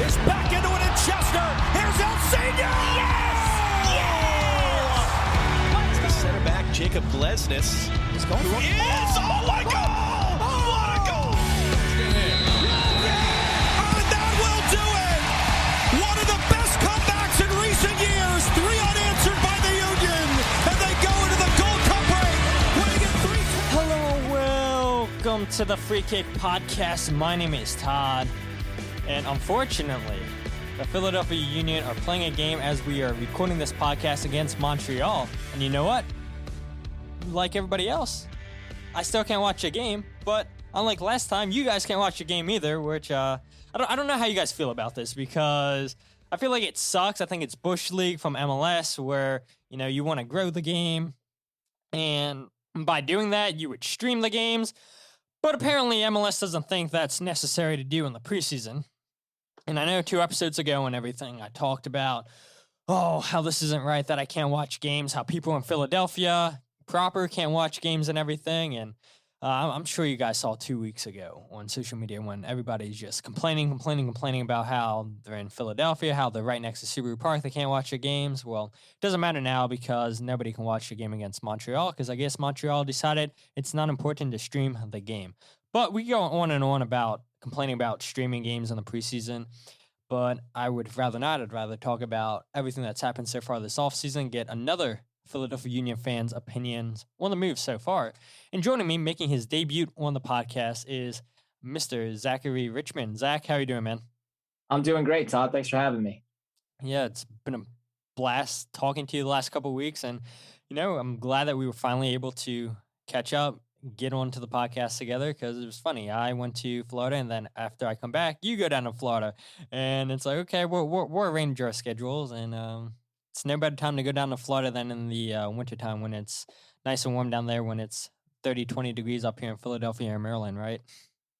is back into it in Chester. Here's El Senior. Yes! Yes! The center back, Jacob Glesnes, is going for it. Oh my God! What a goal! And that will do it! One of the best comebacks in recent years. 3 unanswered by the Union, and they go into the Gold Cup break, winning it 3-2. Hello, welcome to the Free Kick Podcast. My name is Todd, and unfortunately, the Philadelphia Union are playing a game as we are recording this podcast against Montreal. And you know what? Like everybody else, I still can't watch a game, but unlike last time, you guys can't watch a game either, which I don't know how you guys feel about this, because I feel like it sucks. I think it's Bush League from MLS where, you know, you want to grow the game, and by doing that, you would stream the games, but apparently MLS doesn't think that's necessary to do in the preseason. And I know 2 episodes ago and everything, I talked about, how this isn't right, that I can't watch games, how people in Philadelphia proper can't watch games and everything. And I'm sure you guys saw 2 weeks ago on social media when everybody's just complaining about how they're in Philadelphia, how they're right next to Subaru Park, they can't watch the games. Well, it doesn't matter now because nobody can watch the game against Montreal because I guess Montreal decided it's not important to stream the game. But we go on and on about complaining about streaming games in the preseason, but I would rather not. I'd rather talk about everything that's happened so far this offseason, get another Philadelphia Union fans' opinions on the move so far. And joining me, making his debut on the podcast, is Mr. Zachary Richman. Zach, how are you doing, man? I'm doing great, Todd. Thanks for having me. Yeah, it's been a blast talking to you the last couple of weeks, and, you know, I'm glad that we were finally able to catch up, get onto the podcast together, because it was funny. I went to Florida, and then after I come back, you go down to Florida, and it's like, okay, we're arrange our schedules, and it's no better time to go down to Florida than in the wintertime when it's nice and warm down there when it's 30, 20 degrees up here in Philadelphia or Maryland, right?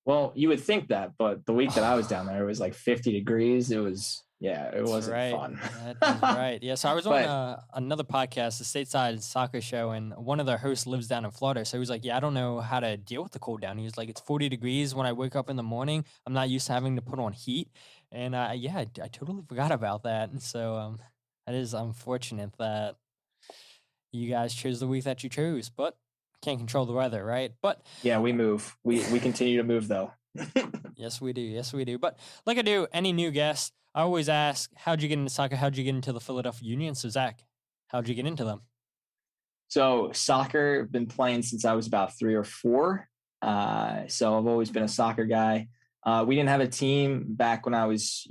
Well, you would think that, but the week that I was down there, it was like 50 degrees. It wasn't right. fun. That's right. Yeah, so I was on another podcast, the Stateside Soccer Show, and one of the hosts lives down in Florida. So he was like, yeah, I don't know how to deal with the cold down. He was like, it's 40 degrees when I wake up in the morning. I'm not used to having to put on heat. And I totally forgot about that. And so that is unfortunate that you guys chose the week that you chose, but can't control the weather, right? But yeah, we move. We continue to move, though. Yes, we do. Yes, we do. But like I do any new guest, I always ask, how'd you get into soccer? How'd you get into the Philadelphia Union? So, Zach, how'd you get into them? So soccer, been playing since I was about 3 or 4. So I've always been a soccer guy. We didn't have a team back when I was,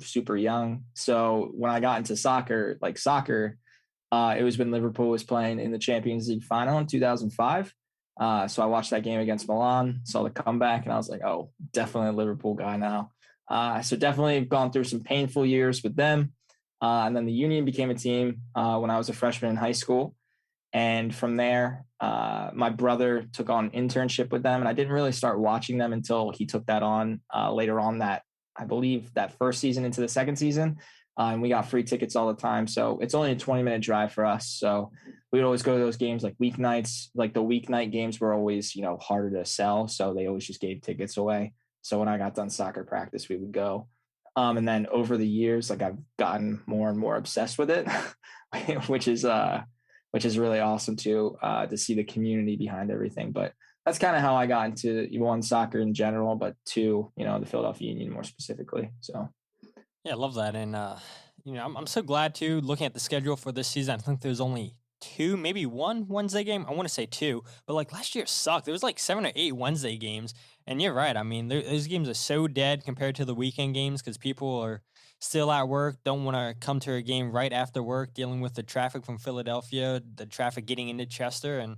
super young. So when I got into soccer, it was when Liverpool was playing in the Champions League final in 2005. So I watched that game against Milan, saw the comeback, and I was like, oh, definitely a Liverpool guy now. So definitely gone through some painful years with them. And then the Union became a team when I was a freshman in high school. And from there, my brother took on an internship with them, and I didn't really start watching them until he took that on later on that, I believe, that first season into the second season. And we got free tickets all the time. So it's only a 20-minute drive for us. So we would always go to those games like weeknights. Like the weeknight games were always, harder to sell. So they always just gave tickets away. So when I got done soccer practice, we would go. And then over the years, I've gotten more and more obsessed with it, which is really awesome too, to see the community behind everything. But that's kind of how I got into, one, soccer in general, but 2, the Philadelphia Union more specifically. So. Yeah, I love that. And, I'm so glad too, looking at the schedule for this season, I think there's only 2, maybe 1 Wednesday game. I want to say 2, but last year sucked. There was 7 or 8 Wednesday games. And you're right. I mean, those games are so dead compared to the weekend games because people are still at work, don't want to come to a game right after work, dealing with the traffic from Philadelphia, the traffic getting into Chester. And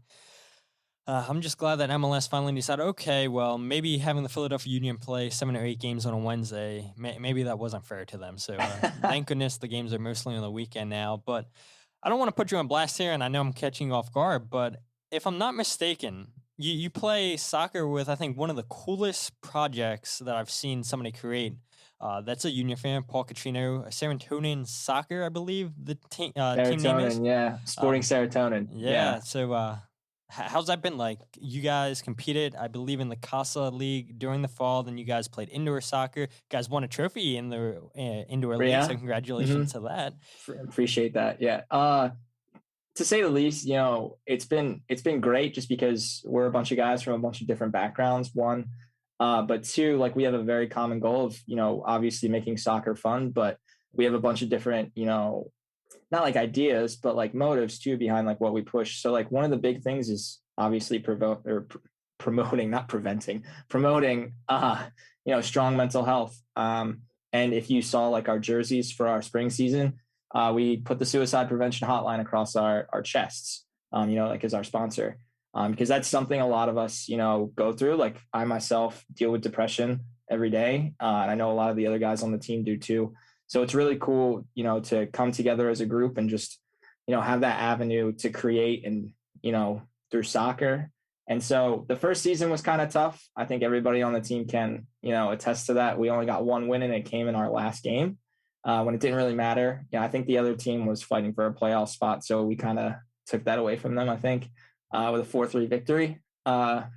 I'm just glad that MLS finally decided, okay, well, maybe having the Philadelphia Union play 7 or 8 games on a Wednesday, maybe that wasn't fair to them. So thank goodness the games are mostly on the weekend now. But I don't want to put you on blast here, and I know I'm catching you off guard, but if I'm not mistaken, you play soccer with, I think, one of the coolest projects that I've seen somebody create. That's a Union fan, Paul Catrino, Serotonin Soccer, I believe the team name is. Yeah. Sporting Serotonin. Yeah. So how's that been like? You guys competed, I believe, in the Casa League during the fall. Then you guys played indoor soccer. You guys won a trophy in the indoor league. Yeah. So congratulations to that. Appreciate that. Yeah. To say the least, it's been great just because we're a bunch of guys from a bunch of different backgrounds. One, but two, like we have a very common goal of, obviously making soccer fun, but we have a bunch of different, not like ideas, but like motives too behind like what we push. So like one of the big things is obviously promoting, not preventing, promoting, strong mental health. And if you saw like our jerseys for our spring season, we put the suicide prevention hotline across our chests, like as our sponsor, because that's something a lot of us, go through. Like I myself deal with depression every day. And I know a lot of the other guys on the team do too. So it's really cool, to come together as a group and just, have that avenue to create and, through soccer. And so the first season was kind of tough. I think everybody on the team can, attest to that. We only got one win and it came in our last game. When it didn't really matter. I think the other team was fighting for a playoff spot. So we kind of took that away from them, I think, with a 4-3 victory. And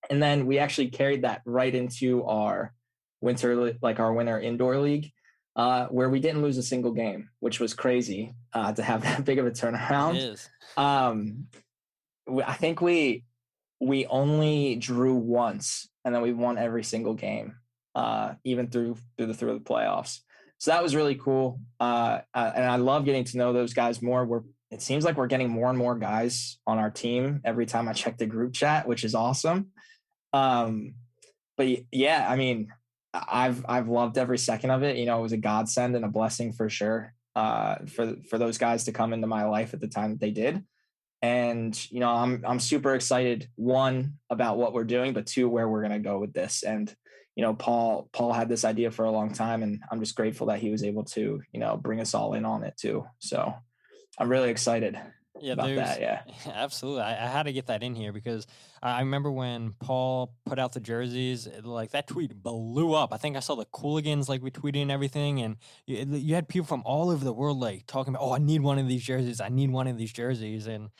then we actually carried that right into our winter indoor league, where we didn't lose a single game, which was crazy to have that big of a turnaround. It is. I think we only drew once and then we won every single game, even through the playoffs. So that was really cool. And I love getting to know those guys more. It seems like we're getting more and more guys on our team every time I check the group chat, which is awesome. But yeah, I mean, I've loved every second of it. It was a godsend and a blessing for sure, for those guys to come into my life at the time that they did. And, I'm super excited, one, about what we're doing, but two, where we're going to go with this. And, Paul had this idea for a long time, and I'm just grateful that he was able to, bring us all in on it too. So I'm really excited about that. Yeah, absolutely. I had to get that in here because I remember when Paul put out the jerseys, like that tweet blew up. I think I saw the Cooligans like retweeting and everything. And you had people from all over the world like talking about, I need one of these jerseys. I need one of these jerseys. And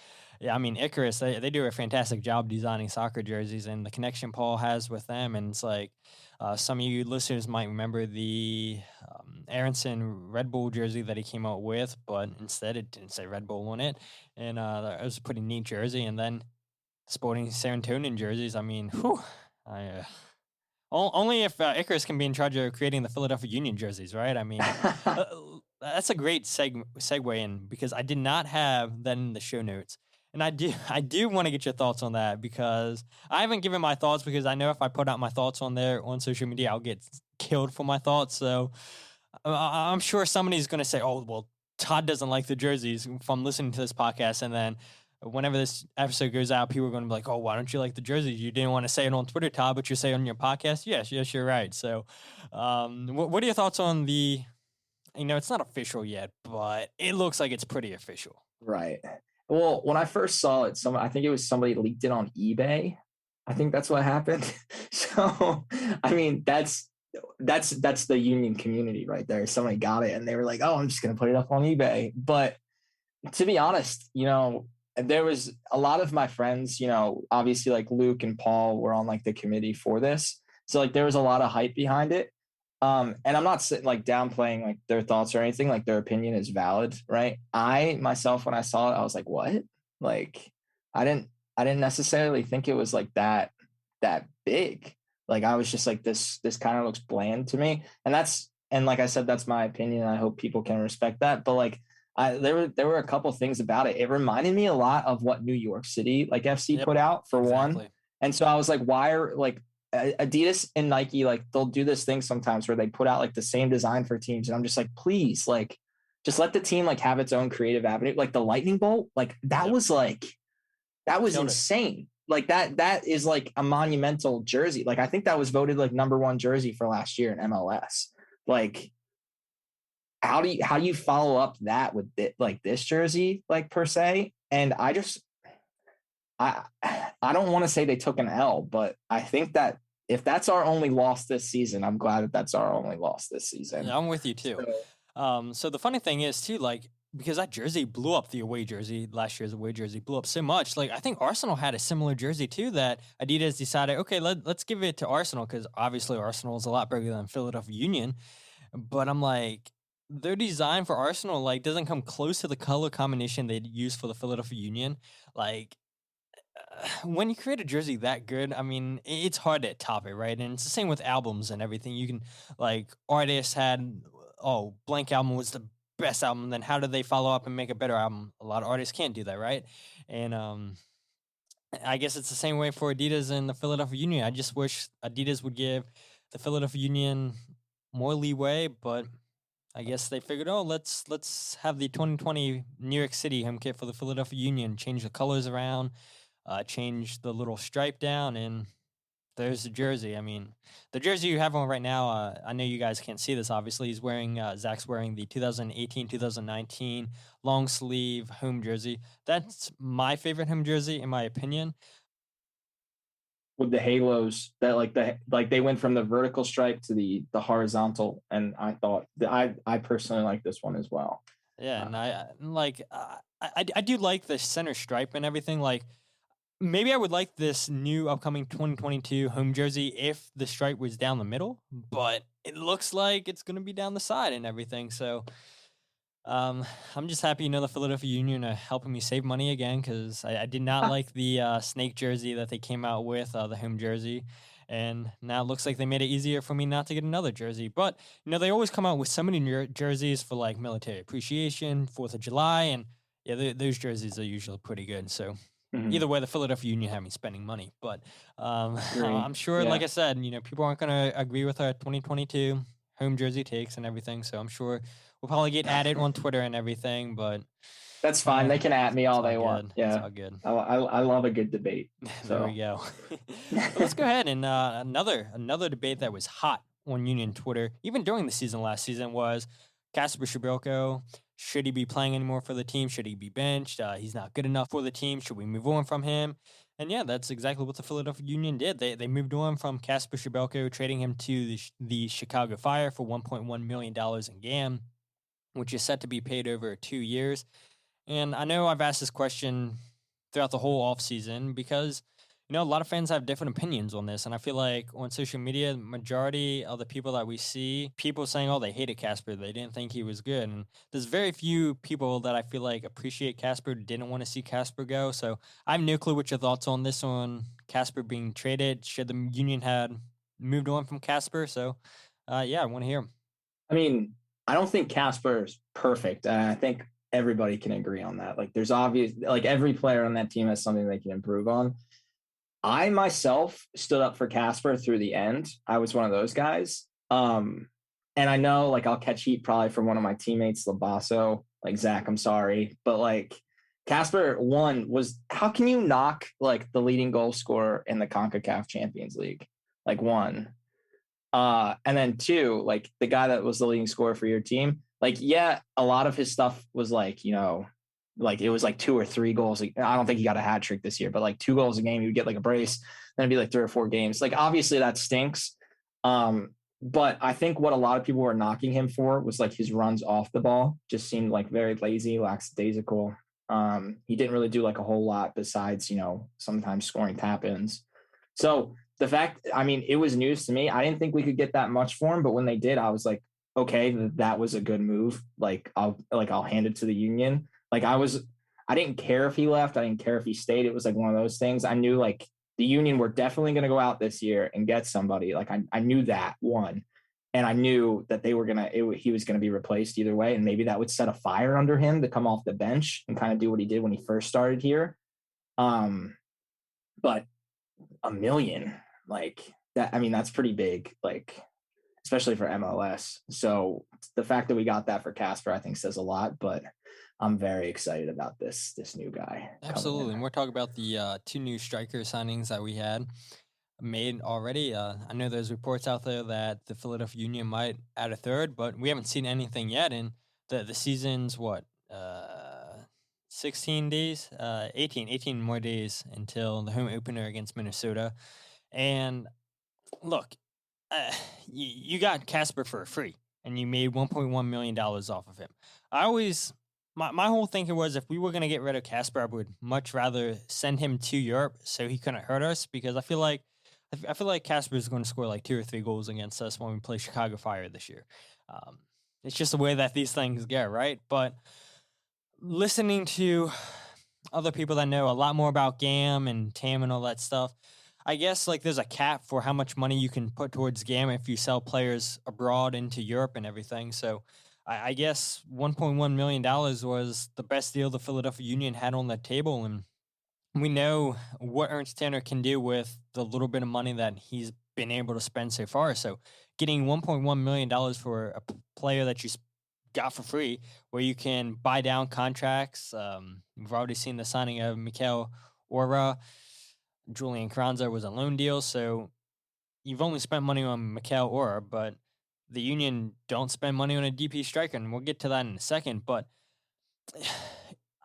yeah, I mean, Icarus, they do a fantastic job designing soccer jerseys and the connection Paul has with them. And it's like, some of you listeners might remember the Aronson Red Bull jersey that he came out with, but instead it didn't say Red Bull on it. And it was a pretty neat jersey. And then Sporting Serotonin jerseys, I mean, only if Icarus can be in charge of creating the Philadelphia Union jerseys, right? I mean, that's a great segue in because I did not have that in the show notes. And I do want to get your thoughts on that because I haven't given my thoughts because I know if I put out my thoughts on there on social media, I'll get killed for my thoughts. So I'm sure somebody's going to say, oh, well, Todd doesn't like the jerseys from listening to this podcast. And then whenever this episode goes out, people are going to be like, oh, why don't you like the jerseys? You didn't want to say it on Twitter, Todd, but you say it on your podcast. Yes, you're right. So what are your thoughts on the, it's not official yet, but it looks like it's pretty official. Right. Well, when I first saw it, I think it was somebody leaked it on eBay. I think that's what happened. So, I mean, that's the Union community right there. Somebody got it and they were like, oh, I'm just going to put it up on eBay. But to be honest, there was a lot of my friends, obviously like Luke and Paul were on like the committee for this. So like there was a lot of hype behind it. And I'm not sitting like downplaying like their thoughts or anything, like their opinion is valid. Right. I myself, when I saw it, I was like, what? Like, I didn't necessarily think it was like that big. Like, I was just like, this kind of looks bland to me. And like I said, that's my opinion. I hope people can respect that. But like, there were a couple things about it. It reminded me a lot of what New York City like FC put out for one. And so I was like, why are like Adidas and Nike, like they'll do this thing sometimes where they put out like the same design for teams. And I'm just like, please, like, just let the team like have its own creative avenue. Like the lightning bolt, like that was insane. Like that is like a monumental jersey. Like, I think that was voted like #1 jersey for last year in MLS. Like, how do you follow up that with like this jersey, like per se? And I don't want to say they took an L, but I think that if that's our only loss this season, I'm glad that that's our only loss this season. Yeah, I'm with you too. So the funny thing is too, like because that jersey blew up, the away jersey, last year's away jersey blew up so much. Like, I think Arsenal had a similar jersey too that Adidas decided, okay, let's give it to Arsenal, because obviously Arsenal is a lot bigger than Philadelphia Union. But I'm like, their design for Arsenal like doesn't come close to the color combination they'd use for the Philadelphia Union. Like, when you create a jersey that good, I mean, it's hard to top it, right? And it's the same with albums and everything. You can, like, artists had, oh, blank album was the best album. Then how do they follow up and make a better album? A lot of artists can't do that, right? And I guess it's the same way for Adidas and the Philadelphia Union. I just wish Adidas would give the Philadelphia Union more leeway, but I guess they figured, oh, let's have the 2020 New York City home kit for the Philadelphia Union, change the colors around, change the little stripe down, and there's the jersey. I mean, the jersey you have on right now, I know you guys can't see this, obviously. Zach's wearing the 2018-2019 long sleeve home jersey. That's my favorite home jersey, in my opinion. With the halos, that they went from the vertical stripe to the horizontal, and I thought that I personally like this one as well. Yeah, and I do like the center stripe and everything. Like, maybe I would like this new upcoming 2022 home jersey if the stripe was down the middle, but it looks like it's going to be down the side and everything. So I'm just happy, the Philadelphia Union are helping me save money again, because I did not like the snake jersey that they came out with, the home jersey. And now it looks like they made it easier for me not to get another jersey. But, they always come out with so many jerseys for, like, military appreciation, 4th of July, and yeah, those jerseys are usually pretty good. So either way, the Philadelphia Union had me spending money. But I'm sure, like I said, people aren't going to agree with our 2022 home jersey takes and everything. So I'm sure we'll probably get added on Twitter and everything, but that's fine. They can at me all they want. Yeah, it's all good. I love a good debate. So. There we go. Let's go ahead and another debate that was hot on Union Twitter, even during the season last season, was Kacper Przybylko. Should he be playing anymore for the team? Should he be benched? He's not good enough for the team. Should we move on from him? And yeah, that's exactly what the Philadelphia Union did. They moved on from Kacper Przybylko, trading him to the Chicago Fire for $1.1 million in GAM, which is set to be paid over 2 years. And I know I've asked this question throughout the whole offseason because, a lot of fans have different opinions on this. And I feel like on social media, the majority of the people that we see, people saying, oh, they hated Kacper. They didn't think he was good. And there's very few people that I feel like appreciate Kacper, didn't want to see Kacper go. So I have no clue what your thoughts on this, on Kacper being traded. Should the Union had moved on from Kacper? So, I want to hear him. I mean, I don't think Kacper is perfect. I think everybody can agree on that. Like, there's obvious, like, every player on that team has something they can improve on. I myself stood up for Kacper through the end. I was one of those guys. And I know, like, I'll catch heat probably from one of my teammates, Labasso, like, Zach, I'm sorry. But, like, Kacper, one, was, how can you knock, like, the leading goal scorer in the CONCACAF Champions League? Like, one. And then two, like, the guy that was the leading scorer for your team, like, yeah, a lot of his stuff was, like, like it was like 2 or 3 goals. I don't think he got a hat trick this year, but like 2 goals a game, you would get like a brace. Then it'd be like 3 or 4 games. Like, obviously that stinks. But I think what a lot of people were knocking him for was like his runs off the ball just seemed like very lazy, lackadaisical. He didn't really do like a whole lot besides, sometimes scoring tap-ins. So the fact, I mean, it was news to me. I didn't think we could get that much for him, but when they did, I was like, okay, that was a good move. Like, I'll hand it to the Union. Like, I didn't care if he left. I didn't care if he stayed. It was like one of those things. I knew like the Union were definitely going to go out this year and get somebody. Like, I knew that, one, and I knew that he was going to be replaced either way. And maybe that would set a fire under him to come off the bench and kind of do what he did when he first started here. But $1 million, like that, I mean, that's pretty big, like, especially for MLS. So the fact that we got that for Kacper, I think says a lot, but I'm very excited about this new guy. Absolutely. And we're talking about the 2 new striker signings that we had made already. I know there's reports out there that the Philadelphia Union might add a third, but we haven't seen anything yet. And the season's 16 days, 18 more days until the home opener against Minnesota. And look, you got Kacper for free, and you made $1.1 million off of him. I always my whole thinking was if we were going to get rid of Kacper, I would much rather send him to Europe so he couldn't hurt us, because I feel like Kacper is going to score like 2 or 3 goals against us when we play Chicago Fire this year. It's just the way that these things get, right? But listening to other people that know a lot more about GAM and TAM and all that stuff, I guess like there's a cap for how much money you can put towards GAM if you sell players abroad into Europe and everything. So I guess $1.1 million was the best deal the Philadelphia Union had on the table. And we know what Ernst Tanner can do with the little bit of money that he's been able to spend so far. So getting $1.1 million for a player that you got for free, where you can buy down contracts. We've already seen the signing of Mikael Uhre. Julian Carranza was a loan deal. So you've only spent money on Mikael Uhre, but the Union don't spend money on a DP striker, and we'll get to that in a second. But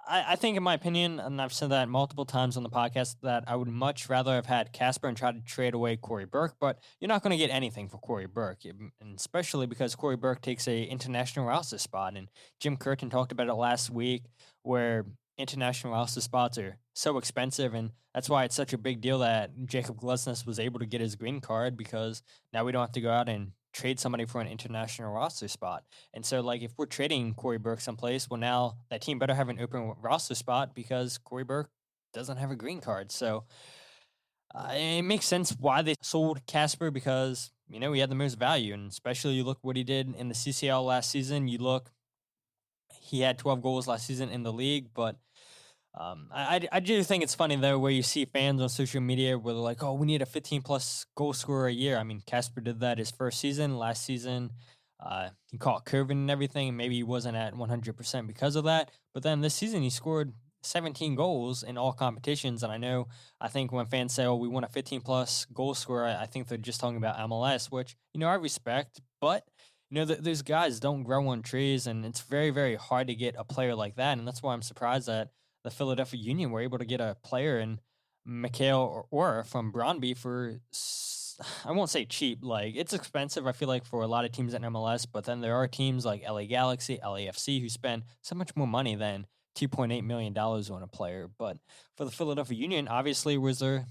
I think, in my opinion, and I've said that multiple times on the podcast, that I would much rather have had Kacper and tried to trade away Corey Burke, but you're not going to get anything for Corey Burke, and especially because Corey Burke takes a international roster spot, and Jim Curtin talked about it last week, where international roster spots are so expensive, and that's why it's such a big deal that Jacob Glesnes was able to get his green card, because now we don't have to go out and trade somebody for an international roster spot. And so, like, if we're trading Corey Burke someplace, well, now that team better have an open roster spot because Corey Burke doesn't have a green card. So it makes sense why they sold Kacper, because, you know, he had the most value. And especially you look what he did in the CCL last season. You look, he had 12 goals last season in the league, but I do think it's funny, though, where you see fans on social media where they're like, oh, we need a 15-plus goal scorer a year. I mean, Kacper did that his first season. Last season, he caught COVID and everything, and maybe he wasn't at 100% because of that. But then this season, he scored 17 goals in all competitions. And I think when fans say, oh, we want a 15-plus goal scorer, I think they're just talking about MLS, which, you know, I respect. But, you know, those guys don't grow on trees, and it's very, very hard to get a player like that. And that's why I'm surprised that the Philadelphia Union were able to get a player in Mikael Uhre from Brondby for, I won't say cheap, like it's expensive, I feel like, for a lot of teams in MLS, but then there are teams like LA Galaxy, LAFC who spend so much more money than $2.8 million on a player. But for the Philadelphia Union, obviously, it was their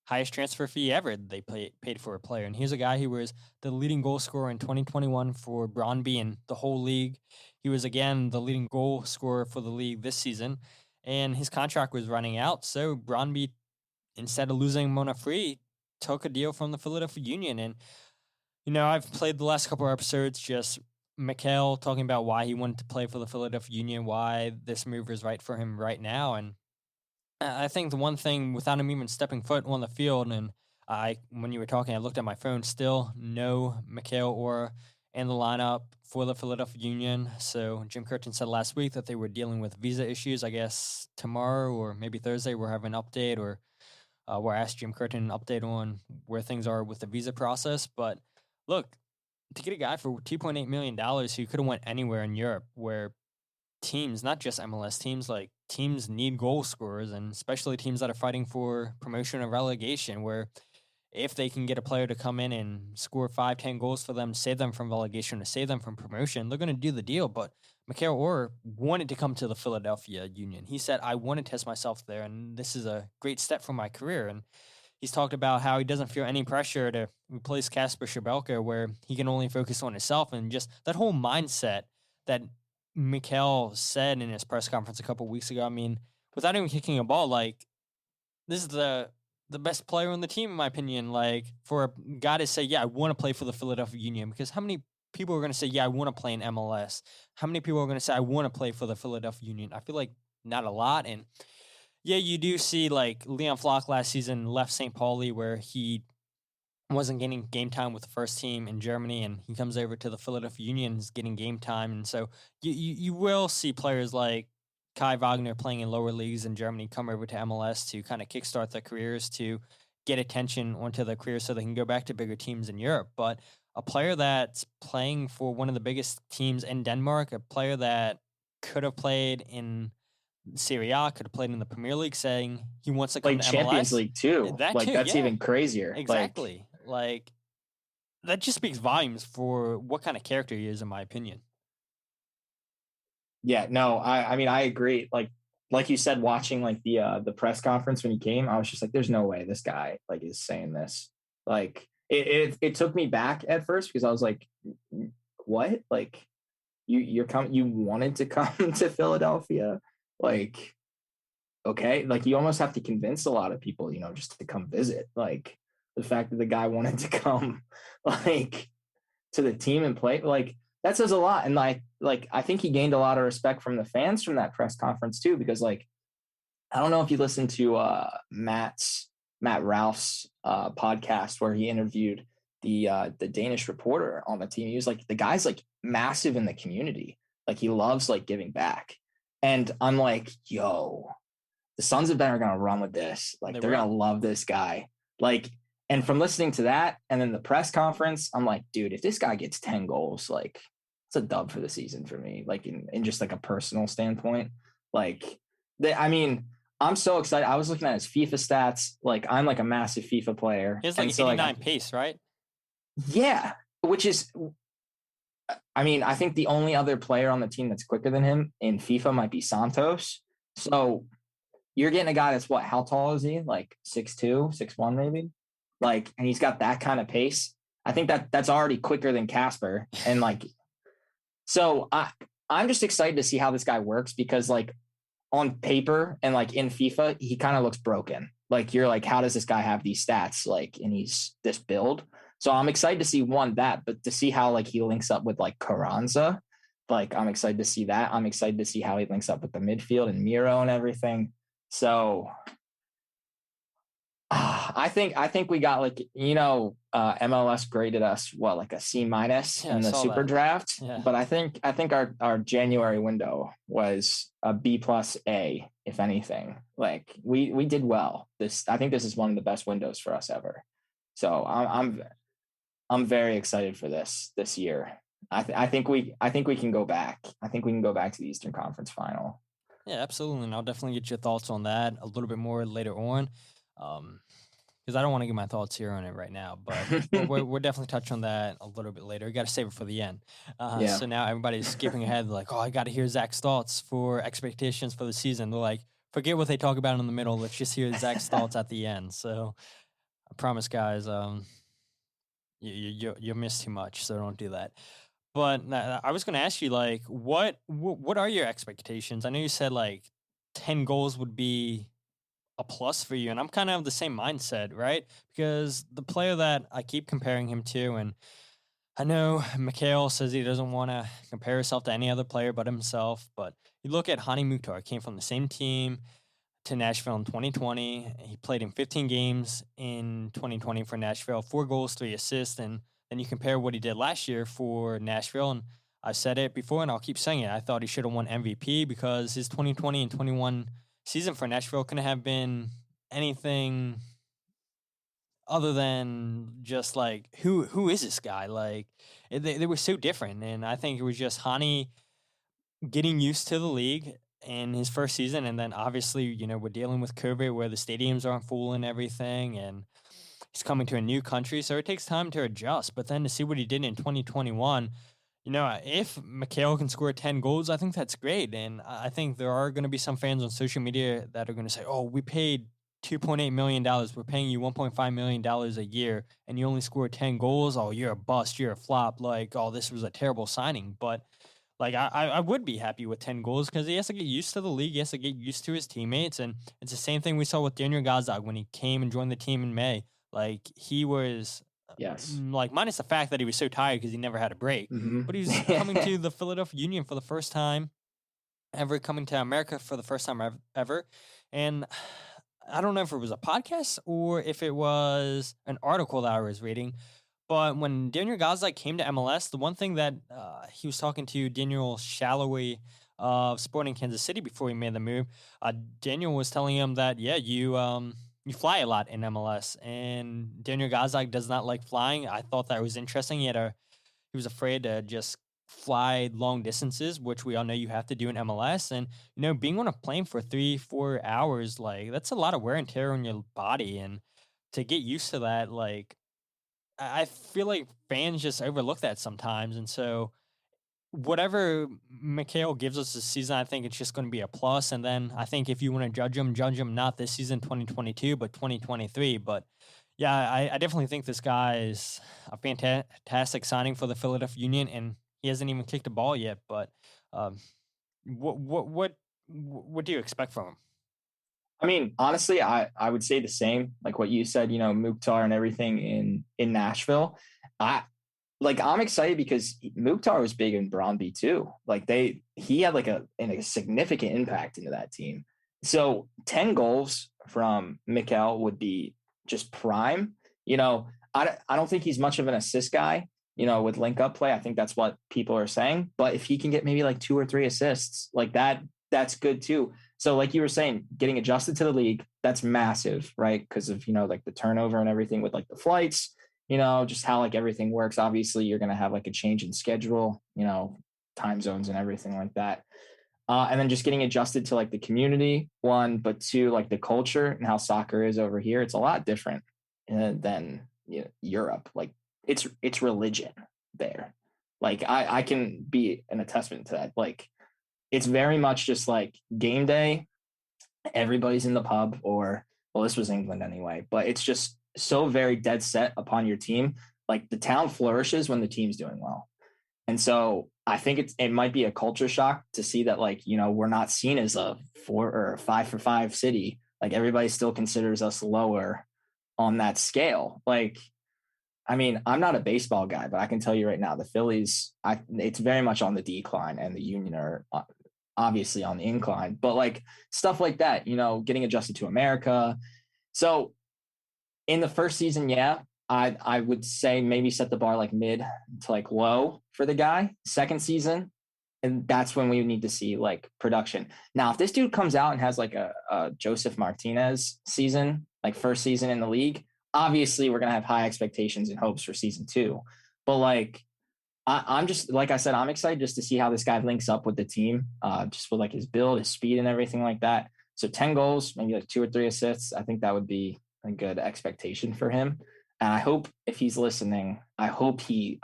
highest transfer fee ever they paid for a player. And here's a guy who was the leading goal scorer in 2021 for Brondby and the whole league. He was, again, the leading goal scorer for the league this season, and his contract was running out. So Brondby, instead of losing him on a free, took a deal from the Philadelphia Union. And, you know, I've played the last couple of episodes just Mikael talking about why he wanted to play for the Philadelphia Union, why this move is right for him right now. And I think the one thing, without him even stepping foot on the field, and when you were talking, I looked at my phone, still no Mikael Uhre in the lineup for the Philadelphia Union. So Jim Curtin said last week that they were dealing with visa issues. I guess tomorrow or maybe Thursday we'll have an update, or we'll ask Jim Curtin an update on where things are with the visa process. But look, to get a guy for $2.8 million who could have went anywhere in Europe, where teams, not just MLS teams, like teams need goal scorers, and especially teams that are fighting for promotion or relegation, where if they can get a player to come in and score 5-10 goals for them, save them from relegation or save them from promotion, they're going to do the deal. But Mikael Uhre wanted to come to the Philadelphia Union. He said, I want to test myself there, and this is a great step for my career. And he's talked about how he doesn't feel any pressure to replace Kacper Przybylko, where he can only focus on himself, and just that whole mindset that Mikael said in his press conference a couple weeks ago. I mean, without even kicking a ball, like, this is the best player on the team, in my opinion. Like, for a guy to say, yeah, I want to play for the Philadelphia Union, because how many people are going to say, yeah, I want to play in MLS? How many people are going to say, I want to play for the Philadelphia Union? I feel like not a lot. And yeah, you do see, like, Leon Flock last season left St. Pauli, where he wasn't getting game time with the first team in Germany, and he comes over to the Philadelphia Union, is getting game time. And so you will see players like Kai Wagner playing in lower leagues in Germany come over to MLS to kind of kickstart their careers, to get attention onto their careers so they can go back to bigger teams in Europe. But a player that's playing for one of the biggest teams in Denmark, a player that could have played in Serie A, could have played in the Premier League, saying he wants to come to Champions MLS. League too. That's even crazier. Exactly. Like, that just speaks volumes for what kind of character he is, in my opinion. Yeah, no, I mean, I agree. Like you said, watching like the press conference when he came, I was just like, there's no way this guy like is saying this. Like it took me back at first because I was like, what? Like you wanted to come to Philadelphia? Like, okay, like you almost have to convince a lot of people, just to come visit. Like the fact that the guy wanted to come like to the team and play, like that says a lot. And like I think he gained a lot of respect from the fans from that press conference too, because like I don't know if you listened to Matt Ralph's podcast where he interviewed the Danish reporter on the team. He was like, the guy's like massive in the community. Like he loves like giving back. And I'm like, yo, the Sons of Ben are gonna run with this. Like they're gonna love this guy. Like, and from listening to that and then the press conference, I'm like, dude, if this guy gets 10 goals, like it's a dub for the season for me. Like in just like a personal standpoint. Like I mean, I'm so excited. I was looking at his FIFA stats. Like I'm like a massive FIFA player. He has like 89 pace, right? Yeah, which is, I mean, I think the only other player on the team that's quicker than him in FIFA might be Santos. So you're getting a guy that's what? How tall is he? Like 6'2", 6'1", maybe. Like, and he's got that kind of pace. I think that's already quicker than Kacper. And like, so I'm just excited to see how this guy works because like on paper and like in FIFA, he kind of looks broken. Like you're like, how does this guy have these stats? Like, and he's this build. So I'm excited to see that, but to see how like he links up with like Carranza, like I'm excited to see that. I'm excited to see how he links up with the midfield and Miro and everything. So I think we got like, MLS graded us like a C- in the super draft. Yeah. But I think our January window was a B+A, if anything. Like we did well. I think this is one of the best windows for us ever. So I'm very excited for this year. I think we can go back. I think we can go back to the Eastern Conference Final. Yeah, absolutely. And I'll definitely get your thoughts on that a little bit more later on. Because I don't want to get my thoughts here on it right now, but we're definitely touch on that a little bit later. You got to save it for the end. So now everybody's skipping ahead, like, oh, I got to hear Zach's thoughts for expectations for the season. They're like, forget what they talk about in the middle. Let's just hear Zach's thoughts at the end. So I promise, guys, you miss too much, so don't do that. But I was going to ask you, like, what are your expectations? I know you said like 10 goals would be a plus for you, and I'm kind of the same mindset, right? Because the player that I keep comparing him to, and I know Mikael says he doesn't want to compare himself to any other player but himself, but you look at Hani Mukhtar, came from the same team to Nashville in 2020. He played in 15 games in 2020 for Nashville, 4 goals, 3 assists, and then you compare what he did last year for Nashville, and I've said it before, and I'll keep saying it. I thought he should have won MVP because his 2020 and 21 season for Nashville couldn't have been anything other than just like, who is this guy? Like, they were so different, and I think it was just Hani getting used to the league in his first season, and then obviously, we're dealing with COVID where the stadiums aren't full and everything, and he's coming to a new country, so it takes time to adjust. But then to see what he did in 2021, if Mikael can score 10 goals, I think that's great. And I think there are going to be some fans on social media that are going to say, oh, we paid $2.8 million. We're paying you $1.5 million a year, and you only scored 10 goals. Oh, you're a bust. You're a flop. Like, oh, this was a terrible signing. But, like, I would be happy with 10 goals because he has to get used to the league. He has to get used to his teammates. And it's the same thing we saw with Daniel Gazdag when he came and joined the team in May. Like, he was... Yes. Like, minus the fact that he was so tired because he never had a break. Mm-hmm. But he's coming to the Philadelphia Union for the first time ever, coming to America for the first time ever. And I don't know if it was a podcast or if it was an article that I was reading. But when Daniel Gazdag came to MLS, the one thing that he was talking to Daniel Shallowy of Sporting Kansas City before he made the move, Daniel was telling him that, yeah, you fly a lot in MLS, and Daniel Gazdag does not like flying. I thought that was interesting. He was afraid to just fly long distances, which we all know you have to do in MLS. And, being on a plane for 3-4 hours, like, that's a lot of wear and tear on your body. And to get used to that, like, I feel like fans just overlook that sometimes. And so whatever Mikael gives us this season, I think it's just going to be a plus. And then I think if you want to judge him not this season, 2022, but 2023. But yeah, I definitely think this guy is a fantastic signing for the Philadelphia Union, and he hasn't even kicked a ball yet. But what do you expect from him? I mean, honestly, I would say the same, like what you said, Mukhtar and everything in Nashville. I'm excited because Mukhtar was big in Brondby too. Like he had like a significant impact into that team. So 10 goals from Mikael would be just prime. I don't think he's much of an assist guy, with link up play. I think that's what people are saying. But if he can get maybe like 2 or 3 assists like that, that's good too. So like you were saying, getting adjusted to the league, that's massive, right? Because of, like the turnover and everything with like the flights, just how like everything works. Obviously, you're going to have like a change in schedule, time zones and everything like that. And then just getting adjusted to like the community, one, but two, like the culture and how soccer is over here. It's a lot different than Europe. Like it's religion there. Like I can be an attestament to that. Like it's very much just like game day. Everybody's in the pub, or well, this was England anyway, but it's just so very dead set upon your team. Like the town flourishes when the team's doing well. And so I think it might be a culture shock to see that, like, we're not seen as a 4 or 5 for 5 city. Like everybody still considers us lower on that scale. Like, I mean, I'm not a baseball guy, but I can tell you right now, the Phillies, it's very much on the decline, and the Union are obviously on the incline, but like stuff like that, getting adjusted to America. So in the first season, yeah, I would say maybe set the bar like mid to like low for the guy. Second season, and that's when we need to see like production. Now, if this dude comes out and has like a Joseph Martinez season, like first season in the league, obviously we're going to have high expectations and hopes for season 2. But like, I'm just, like I said, I'm excited just to see how this guy links up with the team, just with like his build, his speed and everything like that. So 10 goals, maybe like 2 or 3 assists. I think that would be a good expectation for him. And I hope, if he's listening, I hope he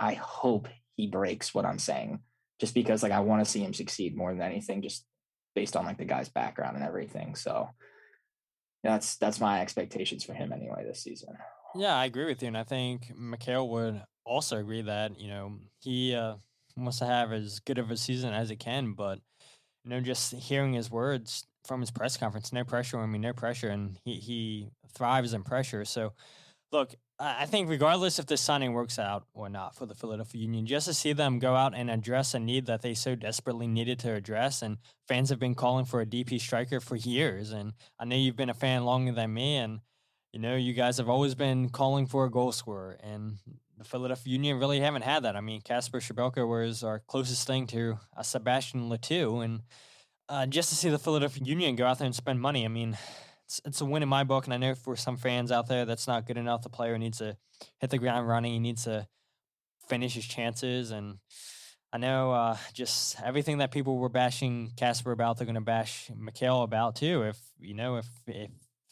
breaks what I'm saying, just because like I want to see him succeed more than anything, just based on like the guy's background and everything. So that's my expectations for him anyway this season. Yeah, I agree with you, and I think Mikael would also agree that he wants to have as good of a season as he can. But just hearing his words from his press conference, no pressure. I mean, no pressure, and he thrives in pressure. So, look, I think regardless if this signing works out or not for the Philadelphia Union, just to see them go out and address a need that they so desperately needed to address, and fans have been calling for a DP striker for years, and I know you've been a fan longer than me, and you guys have always been calling for a goal scorer, and the Philadelphia Union really haven't had that. I mean, Kacper Przybylko was our closest thing to a Sebastian Letou, and just to see the Philadelphia Union go out there and spend money, I mean, it's a win in my book, and I know for some fans out there that's not good enough. The player needs to hit the ground running. He needs to finish his chances, and I know just everything that people were bashing Kacper about, they're going to bash Mikael about too, if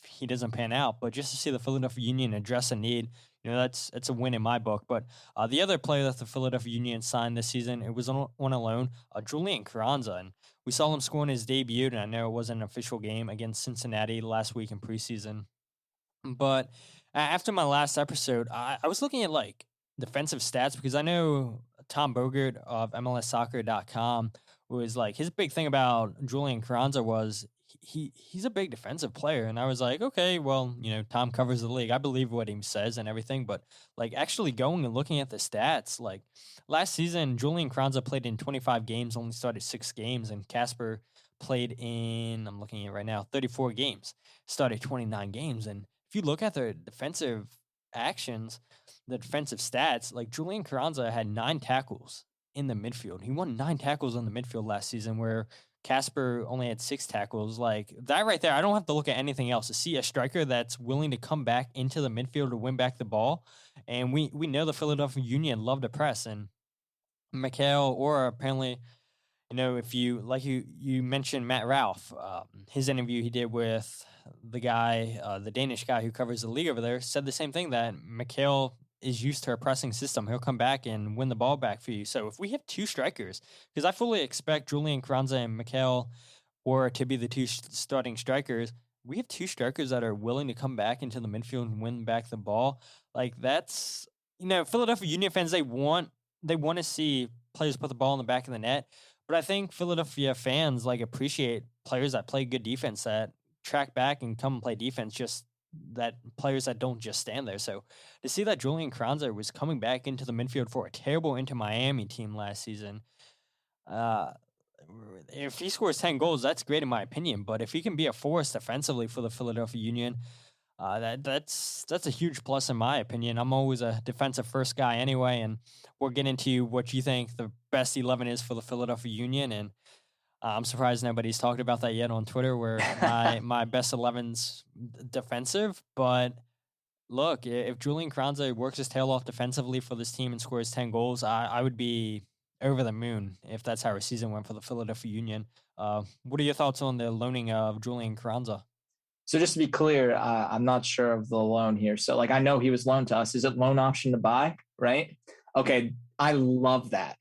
he doesn't pan out. But just to see the Philadelphia Union address a need, that's a win in my book. But the other player that the Philadelphia Union signed this season, it was on a loan, Julian Carranza, and we saw him score in his debut, and I know it wasn't an official game against Cincinnati last week in preseason. But after my last episode, I was looking at like defensive stats, because I know Tom Bogert of MLSsoccer.com was like, his big thing about Julian Carranza was he's a big defensive player. And I was like, okay, well, Tom covers the league. I believe what he says and everything, but like actually going and looking at the stats, like last season, Julian Carranza played in 25 games, only started 6 games, and Kacper played in, I'm looking at it right now, 34 games, started 29 games. And if you look at their defensive actions, the defensive stats, like Julian Carranza had 9 tackles in the midfield. He won 9 tackles in the midfield last season, where Kacper only had 6 tackles. Like that right there, I don't have to look at anything else to see a striker that's willing to come back into the midfield to win back the ball. And we know the Philadelphia Union love to press, and Mikael Uhre apparently, if you mentioned Matt Ralph, his interview he did with the guy, the Danish guy who covers the league over there, said the same thing, that Mikael is used to a pressing system. He'll come back and win the ball back for you. So if we have two strikers, because I fully expect Julian Carranza and Mikael Uhre to be the two starting strikers, we have two strikers that are willing to come back into the midfield and win back the ball. Like that's, Philadelphia Union fans, they want to see players put the ball in the back of the net. But I think Philadelphia fans appreciate players that play good defense, that track back and come and play defense, just that players that don't just stand there. So to see that Julian Carranza was coming back into the midfield for a terrible Inter Miami team last season, if he scores 10 goals, that's great in my opinion. But if he can be a force defensively for the Philadelphia Union, that's a huge plus in my opinion. I'm always a defensive first guy anyway, and we'll get into what you think the best 11 is for the Philadelphia Union. And I'm surprised nobody's talked about that yet on Twitter, where my best 11's defensive. But look, if Julian Carranza works his tail off defensively for this team and scores 10 goals, I would be over the moon if that's how our season went for the Philadelphia Union. What are your thoughts on the loaning of Julian Carranza? So just to be clear, I'm not sure of the loan here. So I know he was loaned to us. Is it loan option to buy, right? Okay, I love that.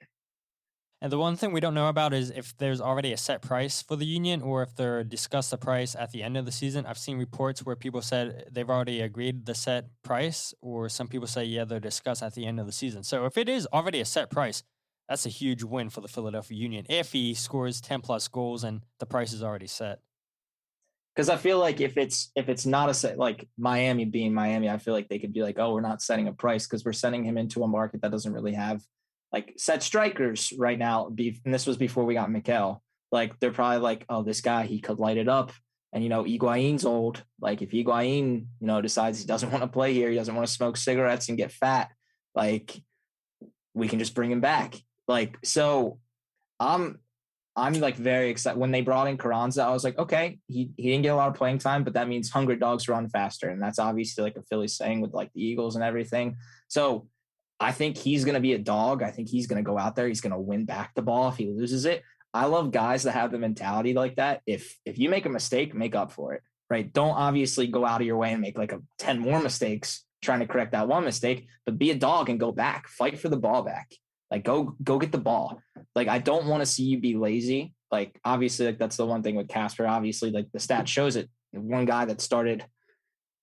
And the one thing we don't know about is if there's already a set price for the Union or if they're discussed the price at the end of the season. I've seen reports where people said they've already agreed the set price, or some people say, yeah, they're discussed at the end of the season. So if it is already a set price, that's a huge win for the Philadelphia Union if he scores 10 plus goals and the price is already set. Because I feel like if it's not a set, like Miami being Miami, I feel like they could be like, oh, we're not setting a price because we're sending him into a market that doesn't really have set strikers right now. And this was before we got Mikael. They're probably like, oh, this guy, he could light it up. And, Higuain's old. If Higuain, decides he doesn't want to play here, he doesn't want to smoke cigarettes and get fat, we can just bring him back. So I'm very excited. When they brought in Carranza, I was like, okay, he didn't get a lot of playing time, but that means hungry dogs run faster. And that's obviously a Philly saying with the Eagles and everything. So I think he's going to be a dog. I think he's going to go out there. He's going to win back the ball if he loses it. I love guys that have the mentality like that. If you make a mistake, make up for it, right? Don't obviously go out of your way and make 10 more mistakes trying to correct that one mistake, but be a dog and go back, fight for the ball back. Go get the ball. I don't want to see you be lazy. Obviously, that's the one thing with Kacper. Obviously, the stat shows it. One guy that started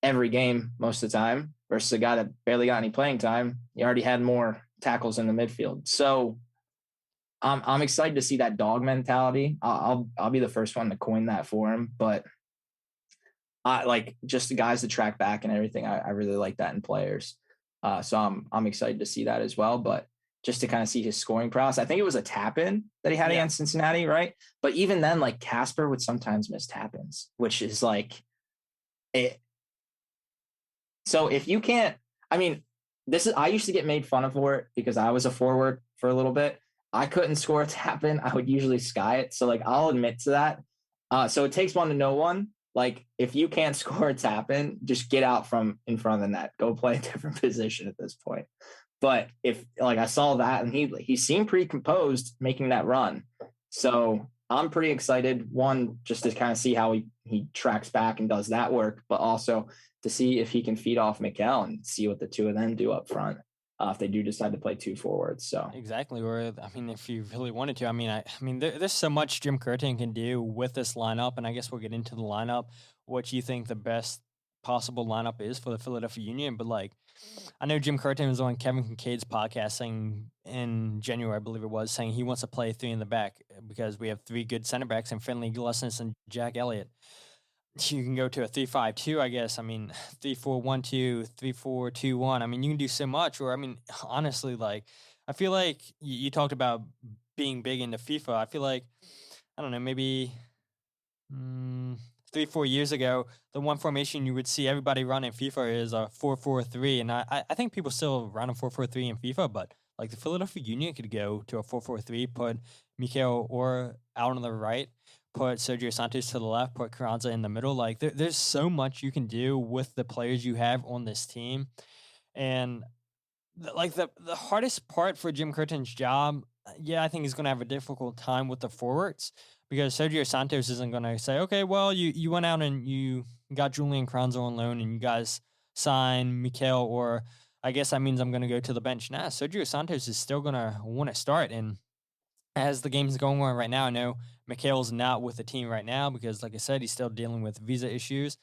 every game most of the time versus a guy that barely got any playing time. He already had more tackles in the midfield. So I'm excited to see that dog mentality. I'll be the first one to coin that for him. But I just the guys that track back and everything. I really like that in players. So I'm excited to see that as well. But just to kind of see his scoring prowess. I think it was a tap-in that he had against Cincinnati, right? But even then, Kacper would sometimes miss tap-ins, which is it. So if you can't, I used to get made fun of for it because I was a forward for a little bit. I couldn't score a tap-in. I would usually sky it. So I'll admit to that. So it takes one to know one. If you can't score a tap-in, just get out from in front of the net. Go play a different position at this point. But if I saw that and he seemed pretty composed making that run. So I'm pretty excited, one, just to kind of see how he tracks back and does that work, but also to see if he can feed off Mikael and see what the two of them do up front if they do decide to play two forwards. So exactly. Or if you really wanted to, there's so much Jim Curtin can do with this lineup, and I guess we'll get into the lineup, what you think the best possible lineup is for the Philadelphia Union. But I know Jim Curtin was on Kevin Kincaid's podcast saying in January, I believe it was, saying he wants to play three in the back because we have three good center backs in Finley Gillespie and Jack Elliott. You can go to a 3-5-2, I guess. 3-4-1-2, 3-4-2-1. You can do so much. Or honestly, I feel like you talked about being big into FIFA. I feel like, I don't know, maybe 3-4 years ago, the one formation you would see everybody run in FIFA is a 4-4-3, and I think people still run a 4-4-3 in FIFA, but the Philadelphia Union could go to a 4-4-3, put Mikael Uhre out on the right, put Sergio Santos to the left, put Carranza in the middle. There's so much you can do with the players you have on this team, and the hardest part for Jim Curtin's job, I think he's going to have a difficult time with the forwards. Because Sergio Santos isn't going to say, okay, well, you went out and you got Julian Carranza on loan and you guys signed Mikael or I guess that means I'm going to go to the bench. Nah, Sergio Santos is still going to want to start. And as the game's going on right now, I know Mikael's not with the team right now because, like I said, he's still dealing with visa issues.